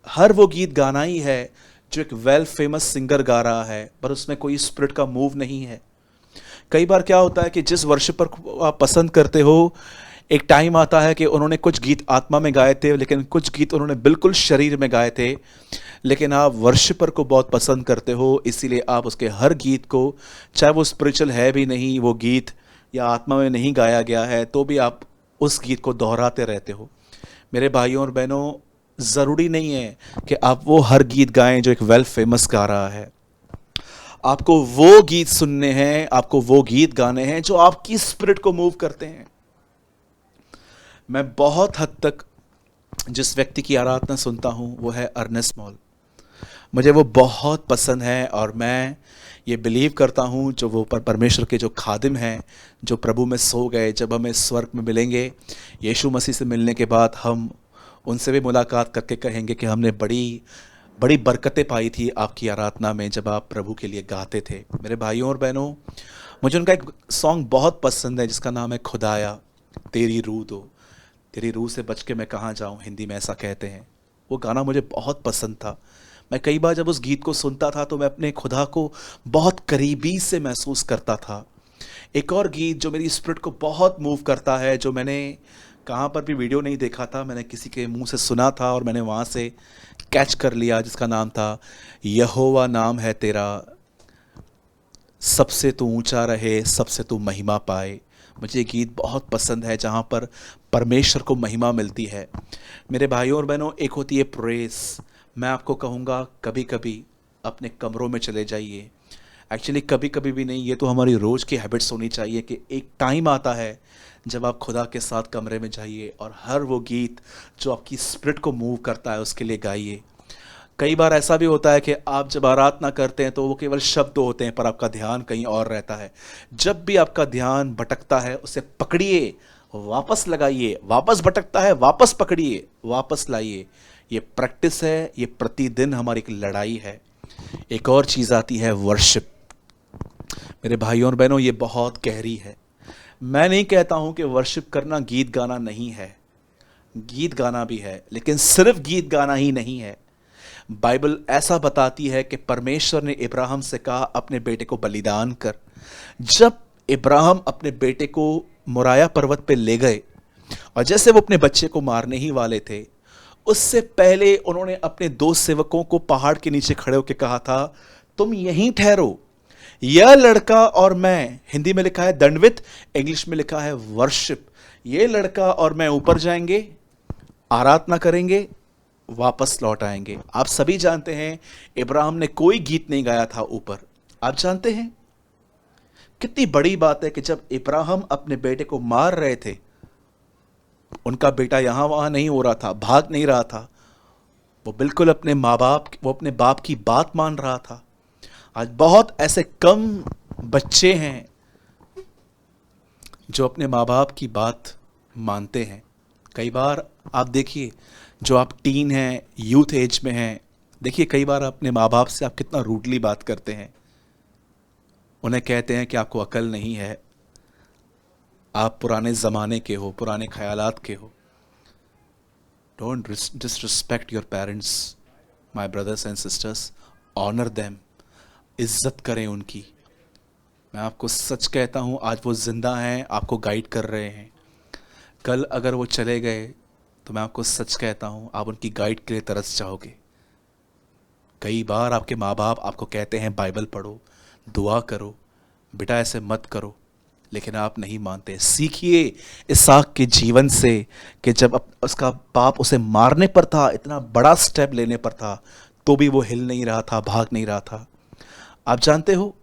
हर वो गीत गाना ही है जो एक वेल फेमस सिंगर गा रहा है पर उसमें कोई स्पिरिट का मूव नहीं है। कई बार क्या होता है कि जिस वर्शिपर को आप पसंद करते हो, एक टाइम आता है कि उन्होंने कुछ गीत आत्मा में गाए थे, लेकिन कुछ गीत उन्होंने बिल्कुल शरीर में गाए थे। लेकिन आप वर्शिपर को बहुत पसंद करते हो, इसीलिए आप उसके हर गीत को, चाहे वो स्पिरिचुअल है भी नहीं वो गीत या आत्मा में नहीं गाया गया है, तो भी आप उस गीत को दोहराते रहते हो। मेरे भाइयों और बहनों, ज़रूरी नहीं है कि आप वो हर गीत गाएं जो एक वेल फेमस गा रहा है। आपको वो गीत सुनने हैं, आपको वो गीत गाने हैं जो आपकी स्पिरिट को मूव करते हैं। मैं बहुत हद तक जिस व्यक्ति की आराधना सुनता हूं वो है अर्नेस्ट मॉल। मुझे वो बहुत पसंद है और मैं ये बिलीव करता हूं जो वो परमेश्वर के जो खादिम हैं, जो प्रभु में सो गए, जब हमें स्वर्ग में मिलेंगे यीशु मसीह से मिलने के बाद, हम उनसे भी मुलाकात करके कहेंगे कि हमने बड़ी बड़ी बरकतें पाई थी आपकी आराधना में जब आप प्रभु के लिए गाते थे। मेरे भाइयों और बहनों, मुझे उनका एक सॉन्ग बहुत पसंद है जिसका नाम है खुदाया तेरी रूह दो, तेरी रूह से बच के मैं कहाँ जाऊँ, हिंदी में ऐसा कहते हैं। वो गाना मुझे बहुत पसंद था। मैं कई बार जब उस गीत को सुनता था तो मैं अपने खुदा को बहुत करीबी से महसूस करता था। एक और गीत जो मेरी स्पिरिट को बहुत मूव करता है, जो मैंने कहाँ पर भी वीडियो नहीं देखा था, मैंने किसी के मुंह से सुना था और मैंने वहाँ से कैच कर लिया, जिसका नाम था यहोवा नाम है तेरा, सबसे तू ऊंचा रहे, सबसे तू महिमा पाए। मुझे ये गीत बहुत पसंद है जहाँ पर परमेश्वर को महिमा मिलती है। मेरे भाइयों और बहनों, एक होती है प्रेस। मैं आपको कहूँगा कभी कभी अपने कमरों में चले जाइए। एक्चुअली कभी कभी भी नहीं, ये तो हमारी रोज़ की हैबिट्स होनी चाहिए कि एक टाइम आता है जब आप खुदा के साथ कमरे में जाइए और हर वो गीत जो आपकी स्पिरिट को मूव करता है उसके लिए गाइए। कई बार ऐसा भी होता है कि आप जब आराधना करते हैं तो वो केवल शब्द होते हैं, पर आपका ध्यान कहीं और रहता है। जब भी आपका ध्यान भटकता है उसे पकड़िए, वापस लगाइए, वापस भटकता है वापस पकड़िए, वापस लाइए। ये प्रैक्टिस है, ये प्रतिदिन हमारी एक लड़ाई है। एक और चीज़ आती है वर्शिप। मेरे भाइयों और बहनों, ये बहुत गहरी है। मैं नहीं कहता हूं कि वर्शिप करना गीत गाना नहीं है, गीत गाना भी है, लेकिन सिर्फ गीत गाना ही नहीं है। बाइबल ऐसा बताती है कि परमेश्वर ने इब्राहिम से कहा अपने बेटे को बलिदान कर। जब इब्राहिम अपने बेटे को मोराया पर्वत पे ले गए और जैसे वो अपने बच्चे को मारने ही वाले थे, उससे पहले उन्होंने अपने दो सेवकों को पहाड़ के नीचे खड़े होकर कहा था, तुम यहीं ठहरो, यह लड़का और मैं, हिंदी में लिखा है दंडवित, इंग्लिश में लिखा है वर्शिप, ये लड़का और मैं ऊपर जाएंगे, आराधना करेंगे, वापस लौट आएंगे। आप सभी जानते हैं इब्राहिम ने कोई गीत नहीं गाया था ऊपर। आप जानते हैं कितनी बड़ी बात है कि जब इब्राहिम अपने बेटे को मार रहे थे, उनका बेटा यहां वहां नहीं हो रहा था, भाग नहीं रहा था, वो बिल्कुल अपने माँ बाप, वो अपने बाप की बात मान रहा था। आज बहुत ऐसे कम बच्चे हैं जो अपने माँ बाप की बात मानते हैं। कई बार आप देखिए, जो आप टीन हैं, यूथ एज में हैं, देखिए कई बार अपने माँ बाप से आप कितना रूडली बात करते हैं। उन्हें कहते हैं कि आपको अकल नहीं है, आप पुराने ज़माने के हो, पुराने ख्यालात के हो। Don't disrespect your parents, my brothers and sisters, honour them, इज्जत करें उनकी। मैं आपको सच कहता हूँ, आज वो जिंदा हैं, आपको गाइड कर रहे हैं। कल अगर वो चले गए तो मैं आपको सच कहता हूँ, आप उनकी गाइड के लिए तरस जाओगे। कई बार आपके माँ बाप आपको कहते हैं बाइबल पढ़ो, दुआ करो, बेटा ऐसे मत करो, लेकिन आप नहीं मानते। सीखिए इसहाक के जीवन से कि जब उसका बाप उसे मारने पर था, इतना बड़ा स्टेप लेने पर था, तो भी वो हिल नहीं रहा था, भाग नहीं रहा था। आप जानते हो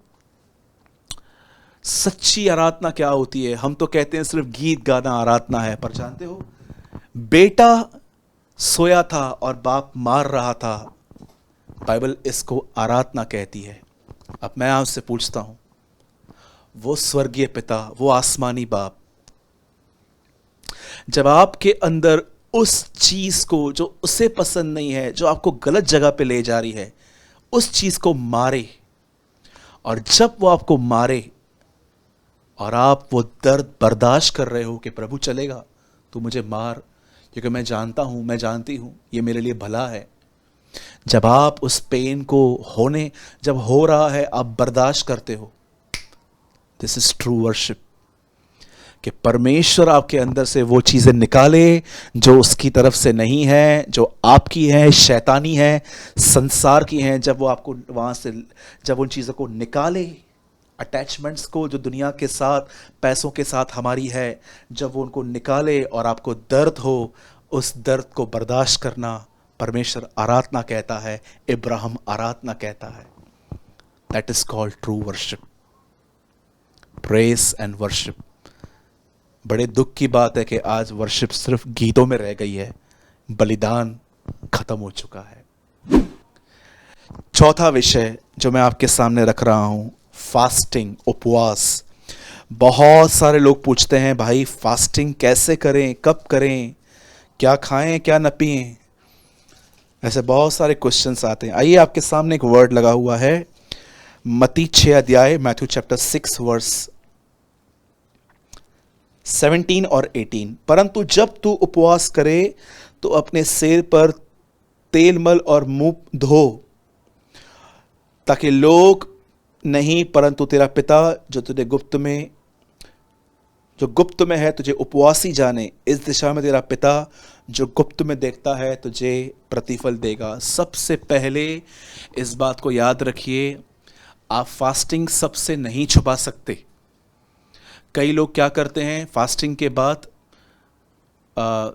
सच्ची आराधना क्या होती है? हम तो कहते हैं सिर्फ गीत गाना आराधना है, पर जानते हो बेटा सोया था और बाप मार रहा था, बाइबल इसको आराधना कहती है। अब मैं आपसे पूछता हूं, वो स्वर्गीय पिता, वो आसमानी बाप, जब आपके अंदर उस चीज को जो उसे पसंद नहीं है, जो आपको गलत जगह पे ले जा रही है, उस चीज को मारे, और जब वो आपको मारे और आप वो दर्द बर्दाश्त कर रहे हो कि प्रभु चलेगा, तू मुझे मार, क्योंकि मैं जानता हूं, मैं जानती हूं ये मेरे लिए भला है। जब आप उस पेन को जब हो रहा है आप बर्दाश्त करते हो, दिस इज ट्रू वर्शिप। कि परमेश्वर आपके अंदर से वो चीजें निकाले जो उसकी तरफ से नहीं है, जो आपकी है, शैतानी है, संसार की है। जब वो आपको वहां से, जब उन चीजों को निकाले, अटैचमेंट्स को जो दुनिया के साथ, पैसों के साथ हमारी है, जब वो उनको निकाले और आपको दर्द हो, उस दर्द को बर्दाश्त करना परमेश्वर आराधना कहता है, इब्राहिम आराधना कहता है। That is called true worship, praise and worship. बड़े दुख की बात है कि आज वर्शिप सिर्फ गीतों में रह गई है, बलिदान खत्म हो चुका है। चौथा विषय जो मैं आपके सामने रख रहा हूं, फास्टिंग, उपवास। बहुत सारे लोग पूछते हैं, भाई फास्टिंग कैसे करें, कब करें, क्या खाएं क्या न पिएं, ऐसे बहुत सारे क्वेश्चंस आते हैं। आइए आपके सामने एक वर्ड लगा हुआ है, मत्ती 6 अध्याय, मैथ्यू चैप्टर 6 वर्स 17 और 18। परंतु जब तू उपवास करे तो अपने सिर पर तेल मल और मुंह धो, ताकि लोग नहीं परंतु तेरा पिता जो गुप्त में है तुझे उपवासी जाने। इस दिशा में तेरा पिता जो गुप्त में देखता है तुझे प्रतिफल देगा। सबसे पहले इस बात को याद रखिए, आप फास्टिंग सबसे नहीं छुपा सकते। कई लोग क्या करते हैं, फास्टिंग के बाद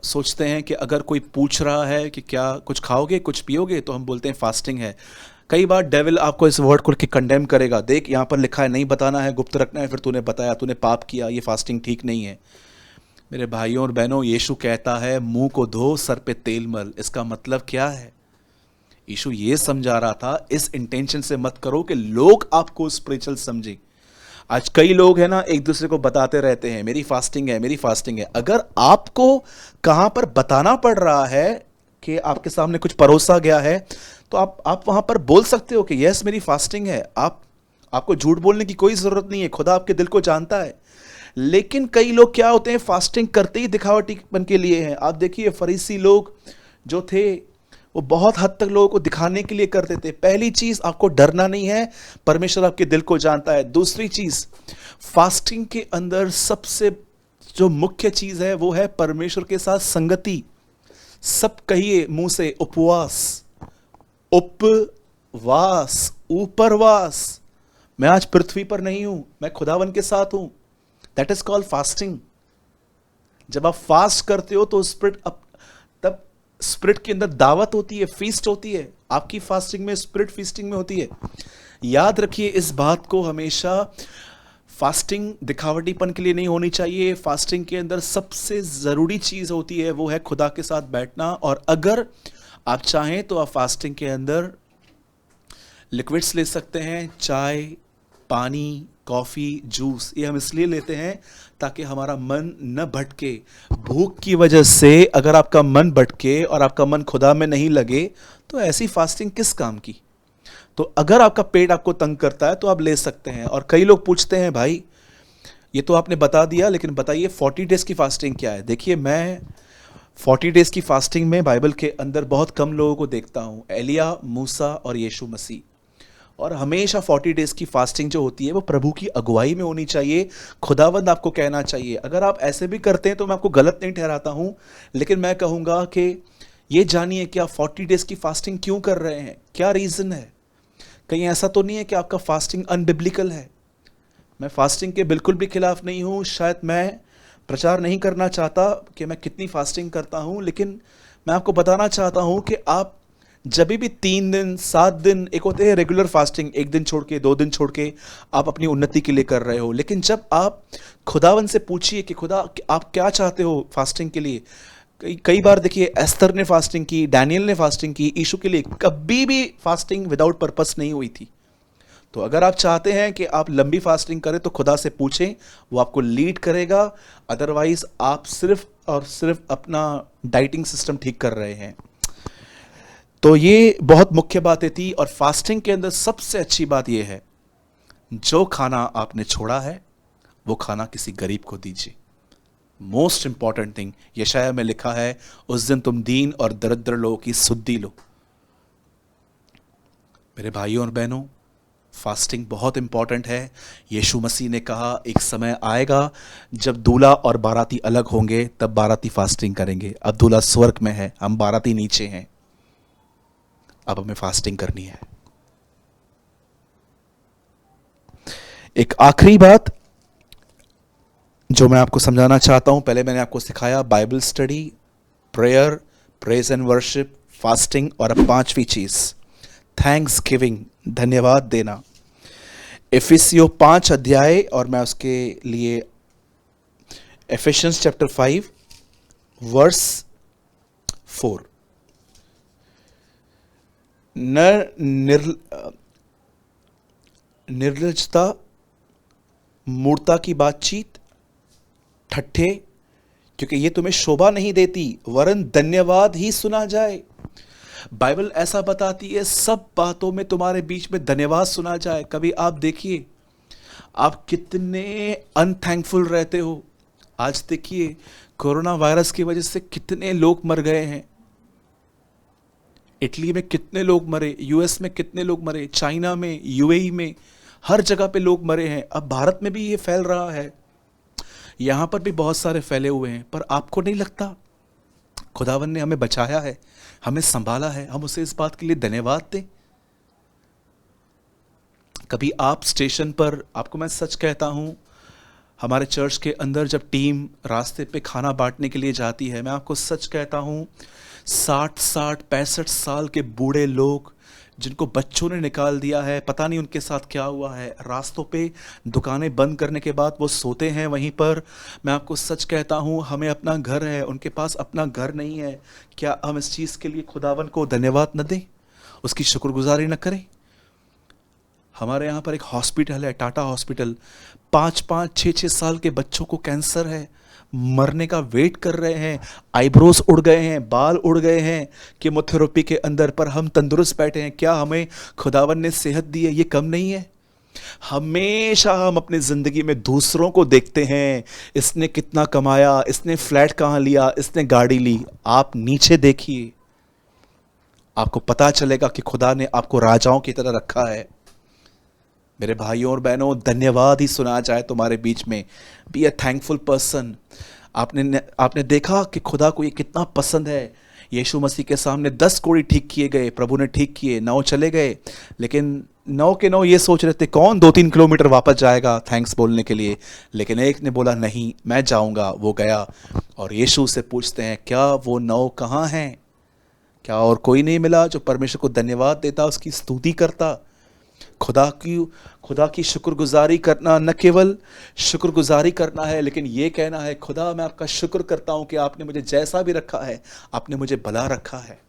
सोचते हैं कि अगर कोई पूछ रहा है कि क्या कुछ खाओगे, कुछ पियोगे, तो हम बोलते हैं फास्टिंग है। कई बार डेविल आपको इस वर्ड को कंडेम करेगा, देख यहाँ पर लिखा है नहीं बताना है, गुप्त रखना है, फिर तूने बताया, तूने पाप किया, ये फास्टिंग ठीक नहीं है। मेरे भाइयों और बहनों, यीशु कहता है मुंह को धो, सर पे तेल मल। इसका मतलब क्या है? यीशु ये समझा रहा था, इस इंटेंशन से मत करो कि लोग आपको स्पिरिचुअल समझे। आज कई लोग हैं ना, एक दूसरे को बताते रहते हैं मेरी फास्टिंग है, मेरी फास्टिंग है। अगर आपको कहां पर बताना पड़ रहा है कि आपके सामने कुछ परोसा गया है, तो आप वहां पर बोल सकते हो कि यस मेरी फास्टिंग है। आपको झूठ बोलने की कोई जरूरत नहीं है, खुदा आपके दिल को जानता है। लेकिन कई लोग क्या होते हैं, फास्टिंग करते ही दिखावटीपन के लिए हैं। आप देखिए फरीसी लोग जो थे, वो बहुत हद तक लोगों को दिखाने के लिए करते थे। पहली चीज, आपको डरना नहीं है, परमेश्वर आपके दिल को जानता है। दूसरी चीज, फास्टिंग के अंदर सबसे जो मुख्य चीज है वो है परमेश्वर के साथ संगति। सब कहिए मुंह से, उपवास, उपवास, ऊपरवास। मैं आज पृथ्वी पर नहीं हूं, मैं खुदावन के साथ हूं। That is called fasting. जब आप फास्ट करते हो तो तब स्पिरिट के अंदर दावत होती है, फीस्ट होती है। आपकी फास्टिंग में स्पिरिट फीस्टिंग में होती है। याद रखिए इस बात को हमेशा, फास्टिंग दिखावटीपन के लिए नहीं होनी चाहिए। फास्टिंग के अंदर सबसे जरूरी चीज होती है वो है खुदा के साथ बैठना। और अगर आप चाहें तो आप फास्टिंग के अंदर लिक्विड्स ले सकते हैं, चाय, पानी, कॉफ़ी, जूस। ये हम इसलिए लेते हैं ताकि हमारा मन न भटके। भूख की वजह से अगर आपका मन भटके और आपका मन खुदा में नहीं लगे तो ऐसी फास्टिंग किस काम की। तो अगर आपका पेट आपको तंग करता है तो आप ले सकते हैं। और कई लोग पूछते हैं भाई ये तो आपने बता दिया, लेकिन बताइए 40 डेज की फास्टिंग क्या है। देखिए मैं 40 डेज की फास्टिंग में बाइबल के अंदर बहुत कम लोगों को देखता हूँ, एलिया, मूसा और यीशु मसीह। और हमेशा 40 डेज की फास्टिंग जो होती है वो प्रभु की अगुवाई में होनी चाहिए। खुदावंद आपको कहना चाहिए। अगर आप ऐसे भी करते हैं तो मैं आपको गलत नहीं ठहराता हूं, लेकिन मैं कहूंगा कि ये जानिए कि आप 40 डेज की फास्टिंग क्यों कर रहे हैं, क्या रीजन है। कहीं ऐसा तो नहीं है कि आपका फास्टिंग अनबिब्लिकल है। मैं फास्टिंग के बिल्कुल भी खिलाफ नहीं हूं। शायद मैं प्रचार नहीं करना चाहता कि मैं कितनी फास्टिंग करता हूं, लेकिन मैं आपको बताना चाहता हूं कि आप जब भी 3 दिन, 7 दिन, एक होते हैं रेगुलर फास्टिंग, 1 दिन छोड़ के, 2 दिन छोड़ के आप अपनी उन्नति के लिए कर रहे हो। लेकिन जब आप खुदावन से पूछिए कि खुदा आप क्या चाहते हो फास्टिंग के लिए। कई बार देखिए एस्थर ने फास्टिंग की, डैनियल ने फास्टिंग की, यीशु के लिए कभी भी फास्टिंग विदाउट पर्पस नहीं हुई थी। तो अगर आप चाहते हैं कि आप लंबी फास्टिंग करें तो खुदा से पूछें, वो आपको लीड करेगा। अदरवाइज आप सिर्फ और सिर्फ अपना डाइटिंग सिस्टम ठीक कर रहे हैं। तो ये बहुत मुख्य बातें थी। और फास्टिंग के अंदर सबसे अच्छी बात यह है, जो खाना आपने छोड़ा है वो खाना किसी गरीब को दीजिए। मोस्ट इंपॉर्टेंट थिंग, यशाया में लिखा है, उस दिन तुम दीन और दरिद्र लोगों की सुद्धि लो। मेरे भाइयों और बहनों, फास्टिंग बहुत इंपॉर्टेंट है। यीशु मसीह ने कहा एक समय आएगा जब दूल्हा और बाराती अलग होंगे, तब बाराती फास्टिंग करेंगे। अब दूल्हा स्वर्ग में है, हम बाराती नीचे हैं। अब हमें फास्टिंग करनी है। एक आखिरी बात जो मैं आपको समझाना चाहता हूं, पहले मैंने आपको सिखाया Bible study, prayer, praise and worship, fasting, और अब 5वीं चीज थैंक्स गिविंग, धन्यवाद देना। इफिसियों 5 अध्याय, और मैं उसके लिए एफिशियंस चैप्टर 5 वर्स 4। निर्लजता, मूर्ता की बातचीत, ठट्ठे, क्योंकि ये तुम्हें शोभा नहीं देती, वरन धन्यवाद ही सुना जाए। बाइबल ऐसा बताती है सब बातों में तुम्हारे बीच में धन्यवाद सुना जाए। कभी आप देखिए आप कितने अनथैंकफुल रहते हो। आज देखिए कोरोना वायरस की वजह से कितने लोग मर गए हैं। इटली में कितने लोग मरे, यूएस में कितने लोग मरे, चाइना में, यूएई में, हर जगह पे लोग मरे हैं। अब भारत में भी ये फैल रहा है, यहां पर भी बहुत सारे फैले हुए हैं। पर आपको नहीं लगता खुदावन ने हमें बचाया है, हमें संभाला है, हम उसे इस बात के लिए धन्यवाद दें। कभी आप स्टेशन पर, आपको मैं सच कहता हूं, हमारे चर्च के अंदर जब टीम रास्ते पे खाना बांटने के लिए जाती है, मैं आपको सच कहता हूं 60-60, 65 साल के बूढ़े लोग जिनको बच्चों ने निकाल दिया है, पता नहीं उनके साथ क्या हुआ है, रास्तों पे दुकानें बंद करने के बाद वो सोते हैं वहीं पर। मैं आपको सच कहता हूँ हमें अपना घर है, उनके पास अपना घर नहीं है। क्या हम इस चीज़ के लिए खुदावन को धन्यवाद न दें? उसकी शुक्रगुजारी न करें। हमारे यहाँ पर एक हॉस्पिटल है, टाटा हॉस्पिटल, 5-5, 6-6 साल के बच्चों को कैंसर है, मरने का वेट कर रहे हैं, आईब्रोज उड़ गए हैं, बाल उड़ गए हैं कीमोथेरेपी के अंदर, पर हम तंदुरुस्त बैठे हैं। क्या हमें खुदावन ने सेहत दी है? ये कम नहीं है। हमेशा हम अपनी जिंदगी में दूसरों को देखते हैं, इसने कितना कमाया, इसने फ्लैट कहाँ लिया, इसने गाड़ी ली। आप नीचे देखिए, आपको पता चलेगा कि खुदा ने आपको राजाओं की तरह रखा है। मेरे भाइयों और बहनों, धन्यवाद ही सुना जाए तुम्हारे बीच में। Be a thankful person. आपने देखा कि खुदा को ये कितना पसंद है। यीशु मसीह के सामने 10 कोढ़ी ठीक किए गए, प्रभु ने ठीक किए, 9 चले गए, लेकिन 9 के 9 ये सोच रहे थे कौन 2-3 किलोमीटर वापस जाएगा थैंक्स बोलने के लिए, लेकिन एक ने बोला नहीं मैं जाऊंगा, वो गया। और यीशु से पूछते हैं क्या वो 9 कहाँ हैं? क्या और कोई नहीं मिला जो परमेश्वर को धन्यवाद देता, उसकी स्तुति करता? खुदा की शुक्रगुजारी करना, न केवल शुक्रगुजारी करना है, लेकिन ये कहना है खुदा मैं आपका शुक्र करता हूं कि आपने मुझे जैसा भी रखा है, आपने मुझे भला रखा है।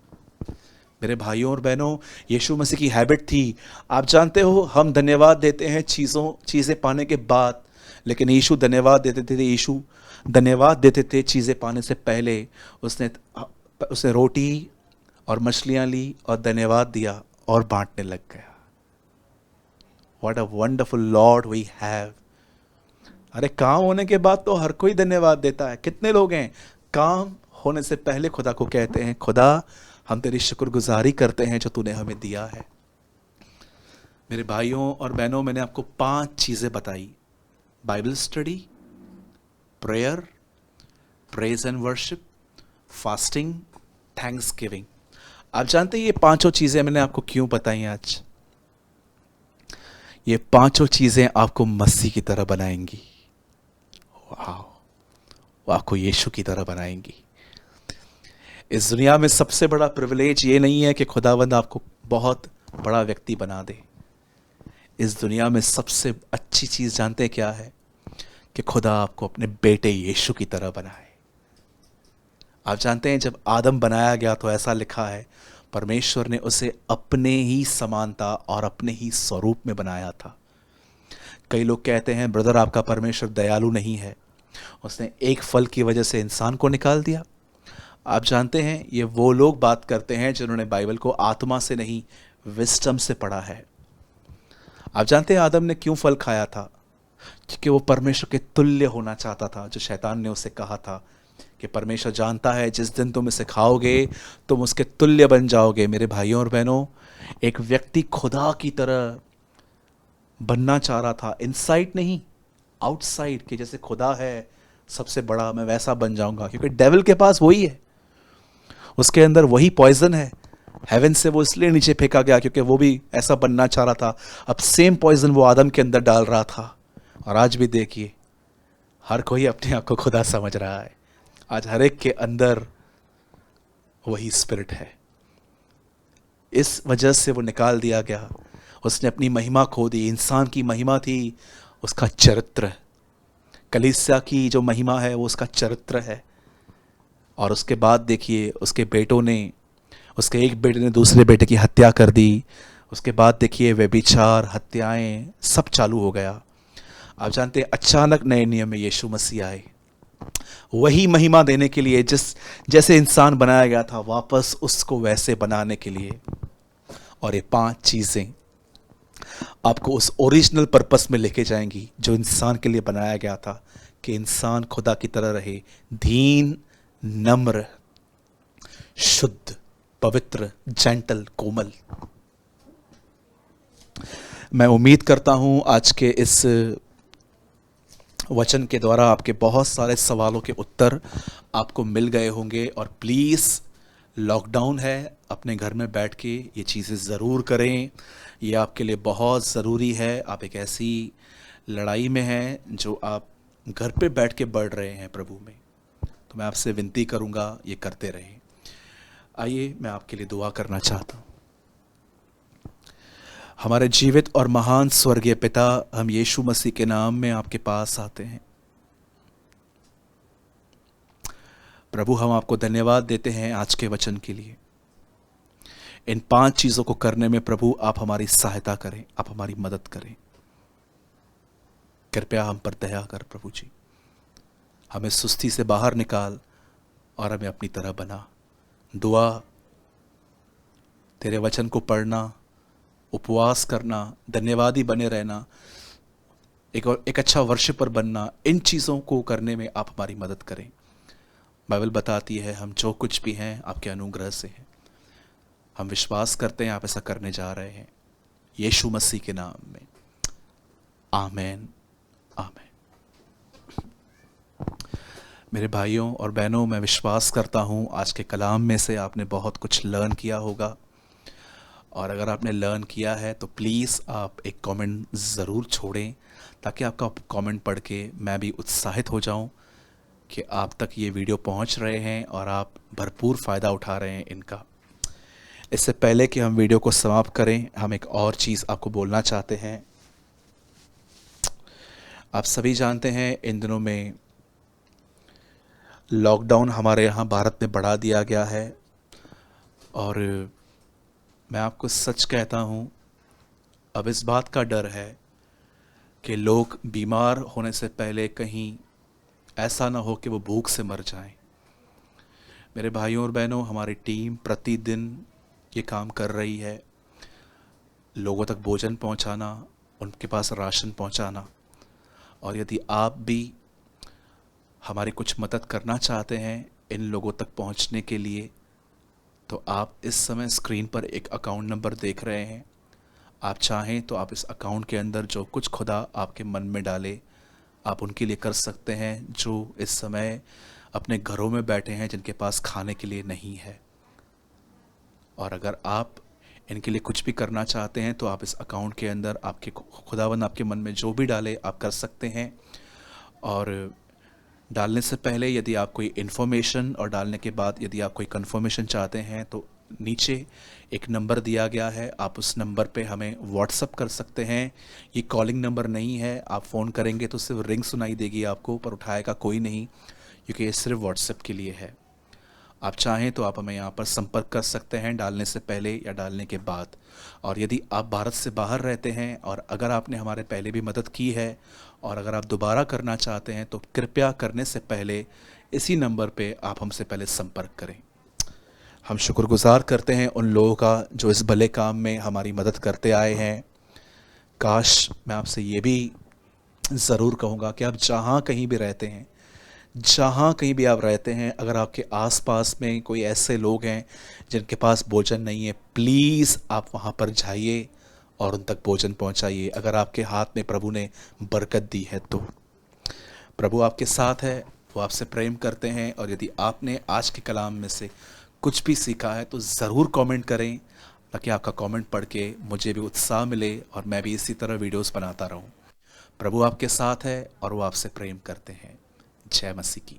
मेरे भाइयों और बहनों, यीशु मसीह की हैबिट थी। आप जानते हो हम धन्यवाद देते हैं चीज़ें पाने के बाद, लेकिन यीशु धन्यवाद देते थे चीज़ें पाने से पहले। उसने रोटी और मछलियाँ ली और धन्यवाद दिया और बांटने लग गया। What a wonderful Lord we have। अरे काम होने के बाद तो हर कोई धन्यवाद देता है। कितने लोग हैं काम होने से पहले खुदा को कहते हैं खुदा हम तेरी शुक्रगुजारी करते हैं जो तूने हमें दिया है। मेरे भाइयों और बहनों, मैंने आपको 5 चीजें बताई: Bible study, prayer, praise and worship, fasting, Thanksgiving. आप जानते हैं ये 5 चीजें मैंने आपको क्यों बताई आज? ये 5 चीजें आपको मसीह की तरह बनाएंगी। वाह, वो आपको यीशु की तरह बनाएंगी। इस दुनिया में सबसे बड़ा प्रिविलेज ये नहीं है कि खुदावंद आपको बहुत बड़ा व्यक्ति बना दे। इस दुनिया में सबसे अच्छी चीज जानते हैं क्या है? कि खुदा आपको अपने बेटे यीशु की तरह बनाए। आप जानते हैं जब आदम बनाया गया तो ऐसा लिखा है परमेश्वर ने उसे अपने ही समानता और अपने ही स्वरूप में बनाया था। कई लोग कहते हैं ब्रदर आपका परमेश्वर दयालु नहीं है, उसने एक फल की वजह से इंसान को निकाल दिया। आप जानते हैं ये वो लोग बात करते हैं जिन्होंने बाइबल को आत्मा से नहीं विस्डम से पढ़ा है। आप जानते हैं आदम ने क्यों फल खाया था? क्योंकि वो परमेश्वर के तुल्य होना चाहता था। जो शैतान ने उसे कहा था कि परमेश्वर जानता है जिस दिन तुम इसे खाओगे तुम उसके तुल्य बन जाओगे। मेरे भाइयों और बहनों, एक व्यक्ति खुदा की तरह बनना चाह रहा था, इनसाइड नहीं आउटसाइड, कि जैसे खुदा है सबसे बड़ा मैं वैसा बन जाऊंगा। क्योंकि डेविल के पास वही है, उसके अंदर वही पॉइजन है। हेवन से वो इसलिए नीचे फेंका गया क्योंकि वो भी ऐसा बनना चाह रहा था। अब सेम पॉइजन वो आदम के अंदर डाल रहा था। और आज भी देखिए हर कोई अपने आप को खुदा समझ रहा है। आज हर एक के अंदर वही स्पिरिट है। इस वजह से वो निकाल दिया गया। उसने अपनी महिमा खो दी। इंसान की महिमा थी उसका चरित्र। कलीसिया की जो महिमा है वो उसका चरित्र है। और उसके बाद देखिए उसके एक बेटे ने दूसरे बेटे की हत्या कर दी। उसके बाद देखिए व्यभिचार, हत्याएं सब चालू हो गया। आप जानते हैं अचानक नए नियम में यीशु मसीह आए, वही महिमा देने के लिए जैसे इंसान बनाया गया था, वापस उसको वैसे बनाने के लिए। और ये 5 चीजें आपको उस ओरिजिनल पर्पस में लेके जाएंगी जो इंसान के लिए बनाया गया था, कि इंसान खुदा की तरह रहे, दीन, नम्र, शुद्ध, पवित्र, जेंटल, कोमल। मैं उम्मीद करता हूं आज के इस वचन के द्वारा आपके बहुत सारे सवालों के उत्तर आपको मिल गए होंगे। और प्लीज़ लॉकडाउन है, अपने घर में बैठ के ये चीज़ें ज़रूर करें। ये आपके लिए बहुत ज़रूरी है। आप एक ऐसी लड़ाई में हैं जो आप घर पे बैठ के बढ़ रहे हैं प्रभु में। तो मैं आपसे विनती करूँगा ये करते रहें। आइए मैं आपके लिए दुआ करना चाहता हूँ। हमारे जीवित और महान स्वर्गीय पिता, हम यीशु मसीह के नाम में आपके पास आते हैं। प्रभु हम आपको धन्यवाद देते हैं आज के वचन के लिए। इन 5 चीज़ों को करने में प्रभु आप हमारी सहायता करें, आप हमारी मदद करें। कृपया हम पर दया कर प्रभु जी, हमें सुस्ती से बाहर निकाल और हमें अपनी तरह बना। दुआ, तेरे वचन को पढ़ना, उपवास करना, धन्यवादी बने रहना, एक अच्छा वर्शिपर बनना, इन चीज़ों को करने में आप हमारी मदद करें। बाइबल बताती है हम जो कुछ भी हैं आपके अनुग्रह से हैं। हम विश्वास करते हैं आप ऐसा करने जा रहे हैं, यीशु मसीह के नाम में, आमेन, आमेन। मेरे भाइयों और बहनों, मैं विश्वास करता हूँ आज के कलाम में से आपने बहुत कुछ लर्न किया होगा, और अगर आपने लर्न किया है तो प्लीज़ आप एक कमेंट ज़रूर छोड़ें, ताकि आपका कमेंट पढ़ के मैं भी उत्साहित हो जाऊं कि आप तक ये वीडियो पहुंच रहे हैं और आप भरपूर फ़ायदा उठा रहे हैं इनका। इससे पहले कि हम वीडियो को समाप्त करें, हम एक और चीज़ आपको बोलना चाहते हैं। आप सभी जानते हैं इन दिनों में लॉकडाउन हमारे यहाँ भारत में बढ़ा दिया गया है, और मैं आपको सच कहता हूँ, अब इस बात का डर है कि लोग बीमार होने से पहले कहीं ऐसा ना हो कि वो भूख से मर जाएं। मेरे भाइयों और बहनों, हमारी टीम प्रतिदिन ये काम कर रही है, लोगों तक भोजन पहुंचाना, उनके पास राशन पहुंचाना। और यदि आप भी हमारी कुछ मदद करना चाहते हैं इन लोगों तक पहुंचने के लिए, तो आप इस समय स्क्रीन पर एक अकाउंट नंबर देख रहे हैं। आप चाहें तो आप इस अकाउंट के अंदर जो कुछ खुदा आपके मन में डाले, आप उनके लिए कर सकते हैं, जो इस समय अपने घरों में बैठे हैं, जिनके पास खाने के लिए नहीं है। और अगर आप इनके लिए कुछ भी करना चाहते हैं तो आप इस अकाउंट के अंदर आपके खुदावंद आपके मन में जो भी डाले आप कर सकते हैं। और डालने से पहले यदि आप कोई इन्फॉर्मेशन, और डालने के बाद यदि आप कोई कन्फर्मेशन चाहते हैं, तो नीचे एक नंबर दिया गया है, आप उस नंबर पे हमें व्हाट्सअप कर सकते हैं। ये कॉलिंग नंबर नहीं है, आप फ़ोन करेंगे तो सिर्फ रिंग सुनाई देगी आपको, पर उठाएगा कोई नहीं, क्योंकि ये सिर्फ व्हाट्सएप के लिए है। आप चाहें तो आप हमें यहाँ पर संपर्क कर सकते हैं, डालने से पहले या डालने के बाद। और यदि आप भारत से बाहर रहते हैं और अगर आपने हमारे पहले भी मदद की है और अगर आप दोबारा करना चाहते हैं, तो कृपया करने से पहले इसी नंबर पे आप हमसे पहले संपर्क करें। हम शुक्रगुजार करते हैं उन लोगों का जो इस भले काम में हमारी मदद करते आए हैं। काश मैं आपसे ये भी ज़रूर कहूँगा कि आप जहाँ कहीं भी रहते हैं, जहाँ कहीं भी आप रहते हैं, अगर आपके आसपास में कोई ऐसे लोग हैं जिनके पास भोजन नहीं है, प्लीज़ आप वहाँ पर जाइए और उन तक भोजन पहुँचाइए। अगर आपके हाथ में प्रभु ने बरकत दी है तो प्रभु आपके साथ है, वो आपसे प्रेम करते हैं। और यदि आपने आज के कलाम में से कुछ भी सीखा है तो ज़रूर कमेंट करें, ताकि आपका कमेंट पढ़ के मुझे भी उत्साह मिले और मैं भी इसी तरह वीडियोस बनाता रहूं। प्रभु आपके साथ है और वो आपसे प्रेम करते हैं। जय मसीह की।